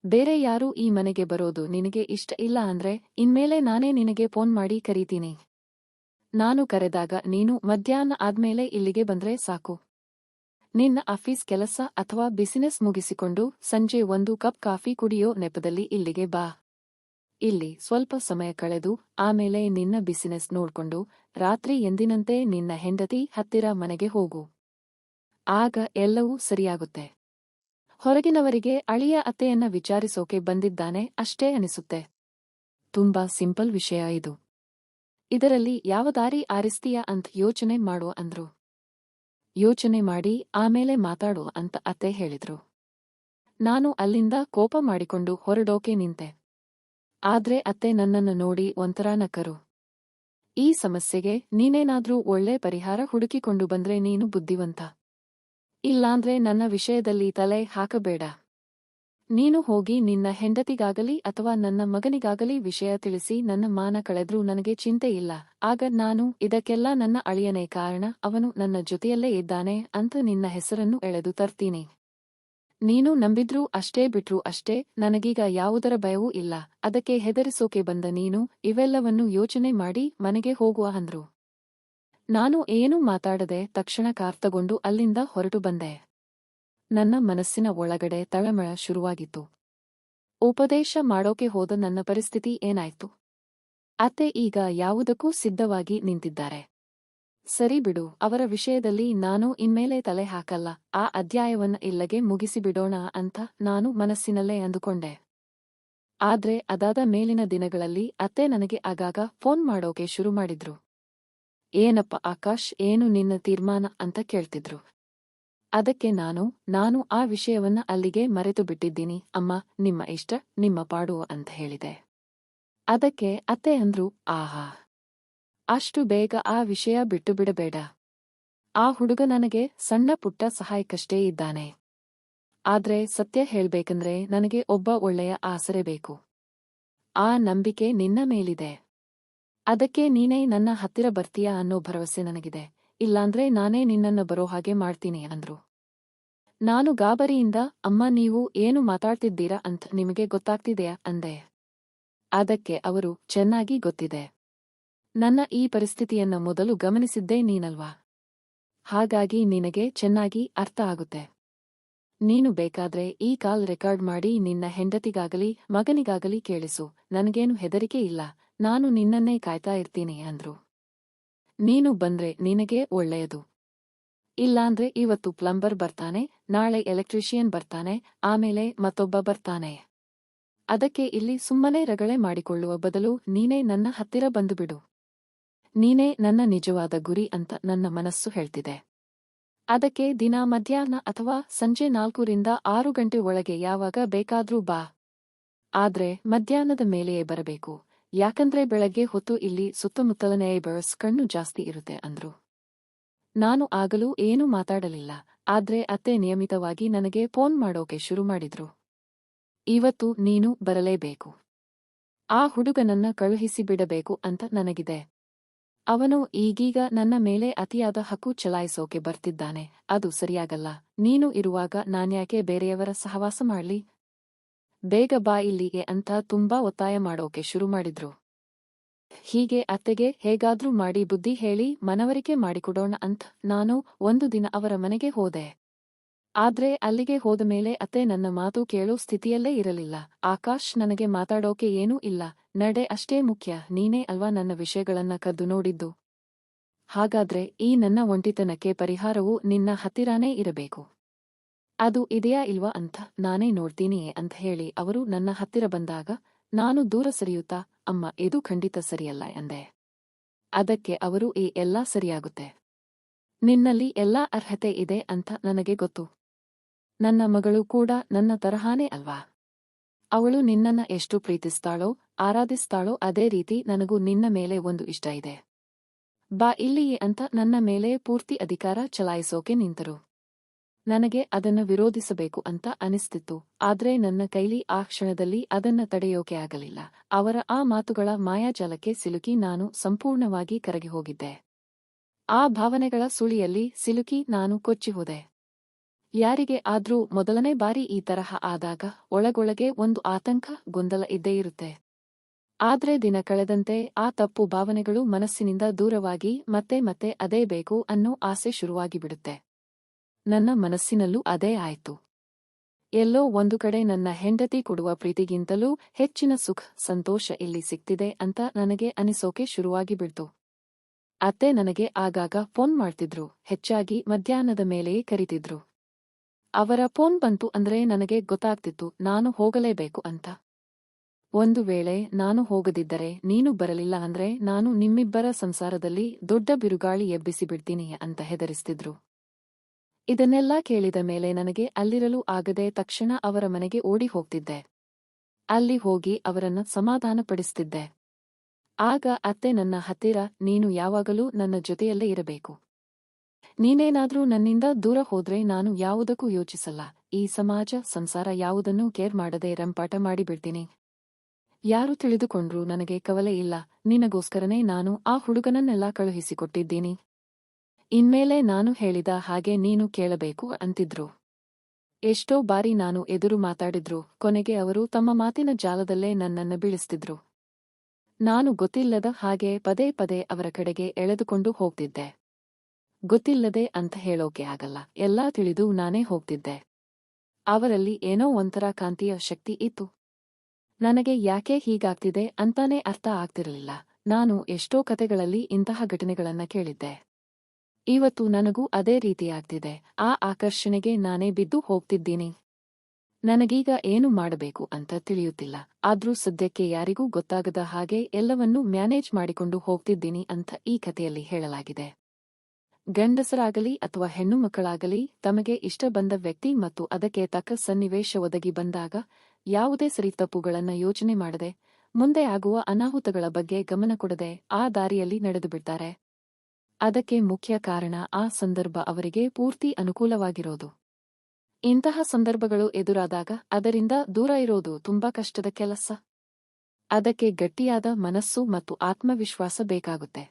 ಬೇರೆ ಯಾರೂ ಈ ಮನೆಗೆ ಬರೋದು ನಿನಗೆ ಇಷ್ಟ ಇಲ್ಲ ಅಂದ್ರೆ ಇನ್ಮೇಲೆ ನಾನೇ ನಿನಗೆ ಫೋನ್ ಮಾಡಿ ಕರೀತೀನಿ. ನಾನು ಕರೆದಾಗ ನೀನು ಮಧ್ಯಾಹ್ನ ಆದ್ಮೇಲೆ ಇಲ್ಲಿಗೆ ಬಂದ್ರೆ ಸಾಕು. ನಿನ್ನ ಆಫೀಸ್ ಕೆಲಸ ಅಥವಾ ಬಿಸಿನೆಸ್ ಮುಗಿಸಿಕೊಂಡು ಸಂಜೆ 1 ಕಪ್ ಕಾಫಿ ಕುಡಿಯೋ ನೆಪದಲ್ಲಿ ಇಲ್ಲಿಗೆ ಬಾ. ಇಲ್ಲಿ ಸ್ವಲ್ಪ ಸಮಯ ಕಳೆದು ಆಮೇಲೆ ನಿನ್ನ ಬಿಸಿನೆಸ್ ನೋಡ್ಕೊಂಡು ರಾತ್ರಿ ಎಂದಿನಂತೆ ನಿನ್ನ ಹೆಂಡತಿ ಹತ್ತಿರ ಮನೆಗೆ ಹೋಗು. ಆಗ ಎಲ್ಲವೂ ಸರಿಯಾಗುತ್ತೆ. ಹೊರಗಿನವರಿಗೆ ಅಳಿಯ ಅತ್ತೆಯನ್ನ ವಿಚಾರಿಸೋಕೆ ಬಂದಿದ್ದಾನೆ ಅಷ್ಟೇ ಅನಿಸುತ್ತೆ. ತುಂಬಾ ಸಿಂಪಲ್ ವಿಷಯ ಇದು. ಇದರಲ್ಲಿ ಯಾವ ದಾರಿ ಆರಿಸ್ತೀಯಾ ಅಂತ ಯೋಚನೆ ಮಾಡು ಅಂದ್ರು. ಯೋಚನೆ ಮಾಡಿ ಆಮೇಲೆ ಮಾತಾಡು ಅಂತ ಅತ್ತೆ ಹೇಳಿದ್ರು. ನಾನು ಅಲ್ಲಿಂದ ಕೋಪ ಮಾಡಿಕೊಂಡು ಹೊರಡೋಕೆ ನಿಂತೆ. ಆದ್ರೆ ಅತ್ತೆ ನನ್ನನ್ನು ನೋಡಿ ಒಂಥರ ನಕ್ಕರು. ಈ ಸಮಸ್ಯೆಗೆ ನೀನೇನಾದ್ರೂ ಒಳ್ಳೆ ಪರಿಹಾರ ಹುಡುಕಿಕೊಂಡು ಬಂದ್ರೆ ನೀನು ಬುದ್ಧಿವಂತ. ಇಲ್ಲಾಂದ್ರೆ ನನ್ನ ವಿಷಯದಲ್ಲಿ ತಲೆ ಹಾಕಬೇಡ. ನೀನು ಹೋಗಿ ನಿನ್ನ ಹೆಂಡತಿಗಾಗಲಿ ಅಥವಾ ನನ್ನ ಮಗನಿಗಾಗಲಿ ವಿಷಯ ತಿಳಿಸಿ ನನ್ನ ಮಾನ ಕಳೆದ್ರೂ ನನಗೆ ಚಿಂತೆ ಇಲ್ಲ. ಆಗ ನಾನು ಇದಕ್ಕೆಲ್ಲ ನನ್ನ ಅಳಿಯನೇ ಕಾರಣ, ಅವನು ನನ್ನ ಜೊತೆಯಲ್ಲೇ ಇದ್ದಾನೆ ಅಂತ ನಿನ್ನ ಹೆಸರನ್ನು ಎಳೆದು ತರ್ತೀನಿ. ನೀನು ನಂಬಿದ್ರೂ ಅಷ್ಟೇ ಬಿಟ್ರೂ ಅಷ್ಟೇ, ನನಗೀಗ ಯಾವುದರ ಭಯವೂ ಇಲ್ಲ. ಅದಕ್ಕೆ ಹೆದರಿಸೋಕೆ ಬಂದ ನೀನು ಇವೆಲ್ಲವನ್ನು ಯೋಚನೆ ಮಾಡಿ ಮನೆಗೆ ಹೋಗುವ ಅಂದ್ರು. ನಾನು ಏನೂ ಮಾತಾಡದೆ ತಕ್ಷಣ ಕಾರ್ ತಗೊಂಡು ಅಲ್ಲಿಂದ ಹೊರಟು ಬಂದೆ. ನನ್ನ ಮನಸ್ಸಿನ ಒಳಗಡೆ ತಳಮಳ ಶುರುವಾಗಿತ್ತು. ಉಪದೇಶ ಮಾಡೋಕೆ ಹೋದ ನನ್ನ ಪರಿಸ್ಥಿತಿ ಏನಾಯ್ತು? ಅತ್ತೆ ಈಗ ಯಾವುದಕ್ಕೂ ಸಿದ್ಧವಾಗಿ ನಿಂತಿದ್ದಾರೆ. ಸರಿ ಬಿಡು, ಅವರ ವಿಷಯದಲ್ಲಿ ನಾನು ಇನ್ಮೇಲೆ ತಲೆ ಹಾಕಲ್ಲ. ಆ ಅಧ್ಯಾಯವನ್ನ ಇಲ್ಲಗೆ ಮುಗಿಸಿಬಿಡೋಣ ಅಂತ ನಾನು ಮನಸ್ಸಿನಲ್ಲೇ ಅಂದುಕೊಂಡೆ. ಆದ್ರೆ ಅದಾದ ಮೇಲಿನ ದಿನಗಳಲ್ಲಿ ಅತ್ತೆ ನನಗೆ ಆಗಾಗ ಫೋನ್ ಮಾಡೋಕೆ ಶುರು ಮಾಡಿದ್ರು. ಏನಪ್ಪ ಆಕಾಶ್, ಏನು ನಿನ್ನ ತೀರ್ಮಾನ ಅಂತ ಕೇಳ್ತಿದ್ರು. ಅದಕ್ಕೆ ನಾನು ಆ ವಿಷಯವನ್ನ ಅಲ್ಲಿಗೆ ಮರೆತು ಬಿಟ್ಟಿದ್ದೀನಿ ಅಮ್ಮ, ನಿಮ್ಮ ಇಷ್ಟ, ನಿಮ್ಮ ಪಾಡು ಅಂತ ಹೇಳಿದೆ. ಅದಕ್ಕೆ ಅತ್ತೆ ಅಂದ್ರು, ಆಹಾ, ಅಷ್ಟು ಬೇಗ ಆ ವಿಷಯ ಬಿಟ್ಟು ಬಿಡಬೇಡ. ಆ ಹುಡುಗ ನನಗೆ ಸಣ್ಣ ಪುಟ್ಟ ಸಹಾಯಕ್ಕಷ್ಟೇ ಇದ್ದಾನೆ. ಆದ್ರೆ ಸತ್ಯ ಹೇಳ್ಬೇಕಂದ್ರೆ ನನಗೆ ಒಬ್ಬ ಒಳ್ಳೆಯ ಆಸರೆ ಬೇಕು. ಆ ನಂಬಿಕೆ ನಿನ್ನ ಮೇಲಿದೆ. ಅದಕ್ಕೆ ನೀನೇ ನನ್ನ ಹತ್ತಿರ ಬರ್ತೀಯಾ ಅನ್ನೋ ಭರವಸೆ ನನಗಿದೆ. ಇಲ್ಲಾಂದ್ರೆ ನಾನೇ ನಿನ್ನನ್ನ ಬರೋ ಹಾಗೆ ಮಾಡ್ತೀನಿ ಅಂದ್ರು. ನಾನು ಗಾಬರಿಯಿಂದ, ಅಮ್ಮ ನೀವು ಏನು ಮಾತಾಡ್ತಿದ್ದೀರಾ ಅಂತ ನಿಮಗೆ ಗೊತ್ತಾಗ್ತಿದೆಯಾ ಅಂದೆ. ಅದಕ್ಕೆ ಅವರು, ಚೆನ್ನಾಗಿ ಗೊತ್ತಿದೆ. ನನ್ನ ಈ ಪರಿಸ್ಥಿತಿಯನ್ನ ಮೊದಲು ಗಮನಿಸಿದ್ದೇ ನೀನಲ್ವಾ? ಹಾಗಾಗಿ ನಿನಗೆ ಚೆನ್ನಾಗಿ ಅರ್ಥ ಆಗುತ್ತೆ. ನೀನು ಬೇಕಾದ್ರೆ ಈ ಕಾಲ್ ರೆಕಾರ್ಡ್ ಮಾಡಿ ನಿನ್ನ ಹೆಂಡತಿಗಾಗಲಿ ಮಗನಿಗಾಗಲಿ ಕೇಳಿಸು. ನನಗೇನು ಹೆದರಿಕೆ ಇಲ್ಲ, ನಾನು ನಿನ್ನನ್ನೇ ಕಾಯ್ತಾ ಇರ್ತೀನಿ ಅಂದ್ರು. ನೀನು ಬಂದ್ರೆ ನಿನಗೆ ಒಳ್ಳೆಯದು. ಇಲ್ಲಾಂದ್ರೆ ಇವತ್ತು ಪ್ಲಂಬರ್ ಬರ್ತಾನೆ, ನಾಳೆ ಎಲೆಕ್ಟ್ರಿಷಿಯನ್ ಬರ್ತಾನೆ, ಆಮೇಲೆ ಮತ್ತೊಬ್ಬ ಬರ್ತಾನೆ. ಅದಕ್ಕೆ ಇಲ್ಲಿ ಸುಮ್ಮನೆ ರಗಳೆ ಮಾಡಿಕೊಳ್ಳುವ ಬದಲು ನೀನೇ ನನ್ನ ಹತ್ತಿರ ಬಂದುಬಿಡು. ನೀನೇ ನನ್ನ ನಿಜವಾದ ಗುರಿ ಅಂತ ನನ್ನ ಮನಸ್ಸು ಹೇಳ್ತಿದೆ. ಅದಕ್ಕೆ ದಿನ ಮಧ್ಯಾಹ್ನ ಅಥವಾ ಸಂಜೆ 4 ರಿಂದ 6 ಗಂಟೆ ಒಳಗೆ ಯಾವಾಗ ಬೇಕಾದ್ರೂ ಬಾ. ಆದ್ರೆ ಮಧ್ಯಾಹ್ನದ ಮೇಲೆಯೇ ಬರಬೇಕು, ಯಾಕಂದ್ರೆ ಬೆಳಗ್ಗೆ ಹೊತ್ತು ಇಲ್ಲಿ ಸುತ್ತಮುತ್ತಲನೇ ಬಸ್ ಕಣ್ಣು ಜಾಸ್ತಿ ಇರುತ್ತೆ ಅಂದ್ರು. ನಾನು ಆಗಲೂ ಏನೂ ಮಾತಾಡಲಿಲ್ಲ. ಆದ್ರೆ ಅತ್ತೆ ನಿಯಮಿತವಾಗಿ ನನಗೆ ಫೋನ್ ಮಾಡೋಕೆ ಶುರು ಮಾಡಿದ್ರು. ಇವತ್ತು ನೀನು ಬರಲೇಬೇಕು. ಆ ಹುಡುಗನನ್ನ ಕಳುಹಿಸಿಬಿಡಬೇಕು ಅಂತ ನನಗಿದೆ. ಅವನು ಈಗೀಗ ನನ್ನ ಮೇಲೆ ಅತಿಯಾದ ಹಕ್ಕು ಚಲಾಯಿಸೋಕೆ ಬರ್ತಿದ್ದಾನೆ. ಅದು ಸರಿಯಾಗಲ್ಲ. ನೀನು ಇರುವಾಗ ನಾನ್ಯಾಕೆ ಬೇರೆಯವರ ಸಹವಾಸ ಮಾಡ್ಲಿ? ಬೇಗ ಬಾ ಇಲ್ಲಿಗೆ ಅಂತ ತುಂಬಾ ಒತ್ತಾಯ ಮಾಡೋಕೆ ಶುರು ಮಾಡಿದ್ರು. ಹೀಗೆ ಅತ್ತೆಗೆ ಹೇಗಾದ್ರೂ ಮಾಡಿ ಬುದ್ಧಿ ಹೇಳಿ ಮನವರಿಕೆ ಮಾಡಿಕೊಡೋಣ ಅಂತ ನಾನು ಒಂದು ದಿನ ಅವರ ಮನೆಗೆ ಹೋದೆ. ಆದ್ರೆ ಅಲ್ಲಿಗೆ ಹೋದ ಮೇಲೆ ಅತ್ತೆ ನನ್ನ ಮಾತು ಕೇಳೋ ಸ್ಥಿತಿಯಲ್ಲೇ ಇರಲಿಲ್ಲ. ಆಕಾಶ್, ನನಗೆ ಮಾತಾಡೋಕೆ ಏನೂ ಇಲ್ಲ, ನಡೆ ಅಷ್ಟೇ ಮುಖ್ಯ. ನೀನೇ ಅಲ್ವಾ ನನ್ನ ವಿಷಯಗಳನ್ನ ಕದ್ದು ನೋಡಿದ್ದು. ಹಾಗಾದ್ರೆ ಈ ನನ್ನ ಒಂಟಿತನಕ್ಕೆ ಪರಿಹಾರವು ನಿನ್ನ ಹತ್ತಿರಾನೇ ಇರಬೇಕು. ಅದು ಇದೆಯಾ ಇಲ್ವಾ ಅಂತ ನಾನೇ ನೋಡ್ತೀನಿ ಅಂತ ಹೇಳಿ ಅವರು ನನ್ನ ಹತ್ತಿರ ಬಂದಾಗ ನಾನು ದೂರ ಸರಿಯುತ್ತಾ, ಅಮ್ಮ ಇದು ಖಂಡಿತ ಸರಿಯಲ್ಲ ಎಂದೆ. ಅದಕ್ಕೆ ಅವರು, ಈ ಎಲ್ಲಾ ಸರಿಯಾಗುತ್ತೆ. ನಿನ್ನಲ್ಲಿ ಎಲ್ಲಾ ಅರ್ಹತೆ ಇದೆ ಅಂತ ನನಗೆ ಗೊತ್ತು. ನನ್ನ ಮಗಳು ಕೂಡ ನನ್ನ ತರಹಾನೇ ಅಲ್ವಾ? ಅವಳು ನಿನ್ನನ್ನ ಎಷ್ಟು ಪ್ರೀತಿಸ್ತಾಳೋ ಆರಾಧಿಸ್ತಾಳೋ ಅದೇ ರೀತಿ ನನಗೂ ನಿನ್ನ ಮೇಲೆ ಒಂದು ಇಷ್ಟ ಇದೆ. ಬಾ ಇಲ್ಲಿಯೇ ಅಂತ ನನ್ನ ಮೇಲೆ ಪೂರ್ತಿ ಅಧಿಕಾರ ಚಲಾಯಿಸೋಕೆ ನಿಂತರು. ನನಗೆ ಅದನ್ನ ವಿರೋಧಿಸಬೇಕು ಅಂತ ಅನಿಸ್ತಿತ್ತು. ಆದ್ರೆ ನನ್ನ ಕೈಲಿ ಆ ಕ್ಷಣದಲ್ಲಿ ಅದನ್ನ ತಡೆಯೋಕೆ ಆಗಲಿಲ್ಲ. ಅವರ ಆ ಮಾತುಗಳ ಮಾಯಾಜಾಲಕ್ಕೆ ಸಿಲುಕಿ ನಾನು ಸಂಪೂರ್ಣವಾಗಿ ಕರಗಿ ಹೋಗಿದ್ದೆ. ಆ ಭಾವನೆಗಳ ಸುಳಿಯಲ್ಲಿ ಸಿಲುಕಿ ನಾನು ಕೊಚ್ಚಿಹೋದೆ. ಯಾರಿಗೆ ಆದ್ರೂ ಮೊದಲನೇ ಬಾರಿ ಈ ತರಹ ಆದಾಗ ಒಳಗೊಳಗೆ ಒಂದು ಆತಂಕ, ಗೊಂದಲ ಇದ್ದೇ ಇರುತ್ತೆ. ಆದ್ರೆ ದಿನ ಕಳೆದಂತೆ ಆ ತಪ್ಪು ಭಾವನೆಗಳು ಮನಸ್ಸಿನಿಂದ ದೂರವಾಗಿ ಮತ್ತೆ ಮತ್ತೆ ಅದೇ ಬೇಕು ಅನ್ನೋ ಆಸೆ ಶುರುವಾಗಿಬಿಡುತ್ತೆ. ನನ್ನ ಮನಸ್ಸಿನಲ್ಲೂ ಅದೇ ಆಯ್ತು. ಎಲ್ಲೋ ಒಂದು ಕಡೆ ನನ್ನ ಹೆಂಡತಿ ಕೊಡುವ ಪ್ರೀತಿಗಿಂತಲೂ ಹೆಚ್ಚಿನ ಸುಖ, ಸಂತೋಷ ಇಲ್ಲಿ ಸಿಗ್ತಿದೆ ಅಂತ ನನಗೆ ಅನಿಸೋಕೆ ಶುರುವಾಗಿಬಿಡ್ತು. ಅತ್ತೆ ನನಗೆ ಆಗಾಗ ಫೋನ್ ಮಾಡ್ತಿದ್ರು. ಹೆಚ್ಚಾಗಿ ಮಧ್ಯಾಹ್ನದ ಮೇಲೆಯೇ ಕರೀತಿದ್ರು. ಅವರ ಫೋನ್ ಬಂತು ಅಂದ್ರೆ ನನಗೆ ಗೊತ್ತಾಗ್ತಿತ್ತು ನಾನು ಹೋಗಲೇಬೇಕು ಅಂತ. ಒಂದು ವೇಳೆ ನಾನು ಹೋಗದಿದ್ದರೆ, ನೀನು ಬರಲಿಲ್ಲ ಅಂದ್ರೆ ನಾನು ನಿಮ್ಮಿಬ್ಬರ ಸಂಸಾರದಲ್ಲಿ ದೊಡ್ಡ ಬಿರುಗಾಳಿ ಎಬ್ಬಿಸಿಬಿಡ್ತೀನಿ ಅಂತ ಹೆದರಿಸ್ತಿದ್ರು. ಇದನ್ನೆಲ್ಲ ಕೇಳಿದ ಮೇಲೆ ನನಗೆ ಅಲ್ಲಿರಲು ಆಗದೆ ತಕ್ಷಣ ಅವರ ಮನೆಗೆ ಓಡಿ ಹೋಗ್ತಿದ್ದೆ. ಅಲ್ಲಿ ಹೋಗಿ ಅವರನ್ನ ಸಮಾಧಾನಪಡಿಸ್ತಿದ್ದೆ. ಆಗ ಅತ್ತೆ ನನ್ನ ಹತ್ತಿರ, ನೀನು ಯಾವಾಗಲೂ ನನ್ನ ಜೊತೆಯಲ್ಲೇ ಇರಬೇಕು. ನೀನೇನಾದ್ರೂ ನನ್ನಿಂದ ದೂರ ಹೋದ್ರೆ ನಾನು ಯಾವುದಕ್ಕೂ ಯೋಚಿಸಲ್ಲ. ಈ ಸಮಾಜ, ಸಂಸಾರ ಯಾವುದನ್ನೂ ಕೇರ್ ಮಾಡದೆ ರಂಪಾಟ ಮಾಡಿಬಿಡ್ತೀನಿ. ಯಾರು ತಿಳಿದುಕೊಂಡ್ರೂ ನನಗೆ ಕವಲೆ ಇಲ್ಲ. ನಿನಗೋಸ್ಕರನೇ ನಾನು ಆ ಹುಡುಗನನ್ನೆಲ್ಲ ಕಳುಹಿಸಿಕೊಟ್ಟಿದ್ದೀನಿ. ಇನ್ಮೇಲೆ ನಾನು ಹೇಳಿದ ಹಾಗೆ ನೀನು ಕೇಳಬೇಕು ಅಂತಿದ್ರು. ಎಷ್ಟೋ ಬಾರಿ ನಾನು ಎದುರು ಮಾತಾಡಿದ್ರು, ಕೊನೆಗೆ ಅವರು ತಮ್ಮ ಮಾತಿನ ಜಾಲದಲ್ಲೇ ನನ್ನನ್ನು ಬೀಳಿಸ್ತಿದ್ರು. ನಾನು ಗೊತ್ತಿಲ್ಲದ ಹಾಗೆ ಪದೇ ಪದೇ ಅವರ ಕಡೆಗೆ ಎಳೆದುಕೊಂಡು ಹೋಗ್ತಿದ್ದೆ. ಗೊತ್ತಿಲ್ಲದೆ ಅಂತ ಹೇಳೋಕೆ ಆಗಲ್ಲ, ಎಲ್ಲಾ ತಿಳಿದು ನಾನೇ ಹೋಗ್ತಿದ್ದೆ. ಅವರಲ್ಲಿ ಏನೋ ಒಂಥರ ಕಾಂತೀಯ ಶಕ್ತಿ ಇತ್ತು. ನನಗೆ ಯಾಕೆ ಹೀಗಾಗ್ತಿದೆ ಅಂತಾನೇ ಅರ್ಥ ಆಗ್ತಿರಲಿಲ್ಲ. ನಾನು ಎಷ್ಟೋ ಕತೆಗಳಲ್ಲಿ ಇಂತಹ ಘಟನೆಗಳನ್ನ ಕೇಳಿದ್ದೆ. ಇವತ್ತು ನನಗೂ ಅದೇ ರೀತಿಯಾಗ್ತಿದೆ. ಆ ಆಕರ್ಷಣೆಗೆ ನಾನೇ ಬಿದ್ದು ಹೋಗ್ತಿದ್ದೀನಿ. ನನಗೀಗ ಏನು ಮಾಡಬೇಕು ಅಂತ ತಿಳಿಯುತ್ತಿಲ್ಲ. ಆದ್ರೂ ಸದ್ಯಕ್ಕೆ ಯಾರಿಗೂ ಗೊತ್ತಾಗದ ಹಾಗೆ ಎಲ್ಲವನ್ನೂ ಮ್ಯಾನೇಜ್ ಮಾಡಿಕೊಂಡು ಹೋಗ್ತಿದ್ದೀನಿ ಅಂತ ಈ ಕಥೆಯಲ್ಲಿ ಹೇಳಲಾಗಿದೆ. ಗಂಡಸರಾಗಲಿ ಅಥವಾ ಹೆಣ್ಣು ಮಕ್ಕಳಾಗಲಿ ತಮಗೆ ಇಷ್ಟ ಬಂದ ವ್ಯಕ್ತಿ ಮತ್ತು ಅದಕ್ಕೆ ತಕ್ಕ ಸನ್ನಿವೇಶ ಒದಗಿ ಬಂದಾಗ ಯಾವುದೇ ಸರಿತಪ್ಪುಗಳನ್ನ ಯೋಚನೆ ಮಾಡದೆ, ಮುಂದೆ ಆಗುವ ಅನಾಹುತಗಳ ಬಗ್ಗೆ ಗಮನ ಕೊಡದೆ ಆ ದಾರಿಯಲ್ಲಿ ನಡೆದುಬಿಡ್ತಾರೆ. ಅದಕ್ಕೆ ಮುಖ್ಯ ಕಾರಣ ಆ ಸಂದರ್ಭ ಅವರಿಗೆ ಪೂರ್ತಿ ಅನುಕೂಲವಾಗಿರೋದು. ಇಂತಹ ಸಂದರ್ಭಗಳು ಎದುರಾದಾಗ ಅದರಿಂದ ದೂರ ಇರೋದು ತುಂಬಾ ಕಷ್ಟದ ಕೆಲಸ. ಅದಕ್ಕೆ ಗಟ್ಟಿಯಾದ ಮನಸ್ಸು ಮತ್ತು ಆತ್ಮವಿಶ್ವಾಸ ಬೇಕಾಗುತ್ತೆ.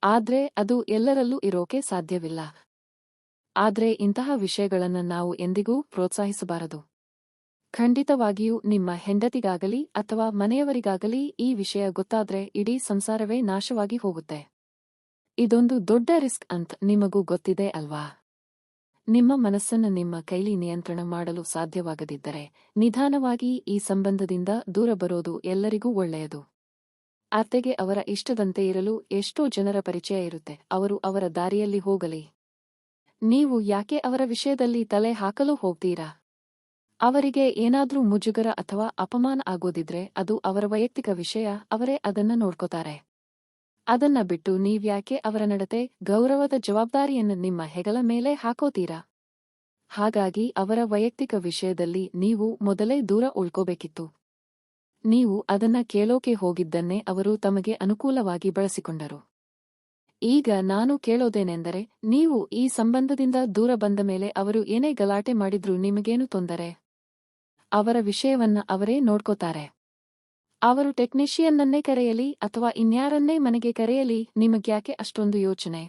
ಆದ್ರೆ ಅದು ಎಲ್ಲರಲ್ಲೂ ಇರೋಕೆ ಸಾಧ್ಯವಿಲ್ಲ. ಆದ್ರೆ ಇಂತಹ ವಿಷಯಗಳನ್ನ ನಾವು ಎಂದಿಗೂ ಪ್ರೋತ್ಸಾಹಿಸಬಾರದು. ಖಂಡಿತವಾಗಿಯೂ ನಿಮ್ಮ ಹೆಂಡತಿಗಾಗಲಿ ಅಥವಾ ಮನೆಯವರಿಗಾಗಲಿ ಈ ವಿಷಯ ಗೊತ್ತಾದ್ರೆ ಇಡೀ ಸಂಸಾರವೇ ನಾಶವಾಗಿ ಹೋಗುತ್ತೆ. ಇದೊಂದು ದೊಡ್ಡ ರಿಸ್ಕ್ ಅಂತ ನಿಮಗೂ ಗೊತ್ತಿದೆ ಅಲ್ವಾ? ನಿಮ್ಮ ಮನಸ್ಸನ್ನು ನಿಮ್ಮ ಕೈಲಿ ನಿಯಂತ್ರಣ ಮಾಡಲು ಸಾಧ್ಯವಾಗದಿದ್ದರೆ ನಿಧಾನವಾಗಿ ಈ ಸಂಬಂಧದಿಂದ ದೂರ ಬರೋದು ಎಲ್ಲರಿಗೂ ಒಳ್ಳೆಯದು. ಅತ್ತೆಗೆ ಅವರ ಇಷ್ಟದಂತೆ ಇರಲು ಎಷ್ಟೋ ಜನರ ಪರಿಚಯ ಇರುತ್ತೆ. ಅವರು ಅವರ ದಾರಿಯಲ್ಲಿ ಹೋಗಲಿ. ನೀವು ಯಾಕೆ ಅವರ ವಿಷಯದಲ್ಲಿ ತಲೆ ಹಾಕಲು ಹೋಗ್ತೀರಾ? ಅವರಿಗೆ ಏನಾದ್ರೂ ಮುಜುಗರ ಅಥವಾ ಅಪಮಾನ ಆಗೋದಿದ್ರೆ ಅದು ಅವರ ವೈಯಕ್ತಿಕ ವಿಷಯ, ಅವರೇ ಅದನ್ನ ನೋಡ್ಕೋತಾರೆ. ಅದನ್ನ ಬಿಟ್ಟು ನೀವ್ಯಾಕೆ ಅವರ ನಡತೆ, ಗೌರವದ ಜವಾಬ್ದಾರಿಯನ್ನು ನಿಮ್ಮ ಹೆಗಲ ಮೇಲೆ ಹಾಕೋತೀರಾ? ಹಾಗಾಗಿ ಅವರ ವೈಯಕ್ತಿಕ ವಿಷಯದಲ್ಲಿ ನೀವು ಮೊದಲೇ ದೂರ ಉಳ್ಕೋಬೇಕಿತ್ತು. ನೀವು ಅದನ್ನ ಕೇಳೋಕೆ ಹೋಗಿದ್ದನ್ನೇ ಅವರು ತಮಗೆ ಅನುಕೂಲವಾಗಿ ಬಳಸಿಕೊಂಡರು. ಈಗ ನಾನು ಕೇಳೋದೇನೆಂದರೆ, ನೀವು ಈ ಸಂಬಂಧದಿಂದ ದೂರ ಬಂದ ಮೇಲೆ ಅವರು ಏನೇ ಗಲಾಟೆ ಮಾಡಿದ್ರೂ ನಿಮಗೇನು ತೊಂದರೆ? ಅವರ ವಿಷಯವನ್ನ ಅವರೇ ನೋಡ್ಕೋತಾರೆ. ಅವರು ಟೆಕ್ನಿಷಿಯನ್ನನ್ನೇ ಕರೆಯಲಿ ಅಥವಾ ಇನ್ಯಾರನ್ನೇ ಮನೆಗೆ ಕರೆಯಲಿ, ನಿಮಗ್ಯಾಕೆ ಅಷ್ಟೊಂದು ಯೋಚನೆ?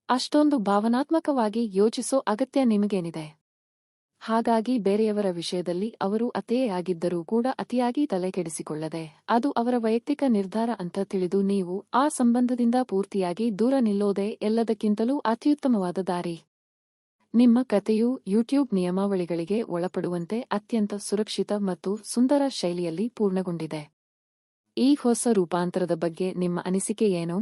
ಅಷ್ಟೊಂದು ಭಾವನಾತ್ಮಕವಾಗಿ ಯೋಚಿಸೋ ಅಗತ್ಯ ನಿಮಗೇನಿದೆ? ಹಾಗಾಗಿ ಬೇರೆಯವರ ವಿಷಯದಲ್ಲಿ ಅವರು ಅತಿಯೇ ಆಗಿದ್ದರೂ ಕೂಡ ಅತಿಯಾಗಿ ತಲೆಕೆಡಿಸಿಕೊಳ್ಳದೆ, ಅದು ಅವರ ವೈಯಕ್ತಿಕ ನಿರ್ಧಾರ ಅಂತ ತಿಳಿದು ನೀವು ಆ ಸಂಬಂಧದಿಂದ ಪೂರ್ತಿಯಾಗಿ ದೂರ ನಿಲ್ಲೋದೇ ಎಲ್ಲದಕ್ಕಿಂತಲೂ ಅತ್ಯುತ್ತಮವಾದ ದಾರಿ. ನಿಮ್ಮ ಕಥೆಯು ಯೂಟ್ಯೂಬ್ ನಿಯಮಾವಳಿಗಳಿಗೆ ಒಳಪಡುವಂತೆ ಅತ್ಯಂತ ಸುರಕ್ಷಿತ ಮತ್ತು ಸುಂದರ ಶೈಲಿಯಲ್ಲಿ ಪೂರ್ಣಗೊಂಡಿದೆ. ಈ ಹೊಸ ರೂಪಾಂತರದ ಬಗ್ಗೆ ನಿಮ್ಮ ಅನಿಸಿಕೆ ಏನು?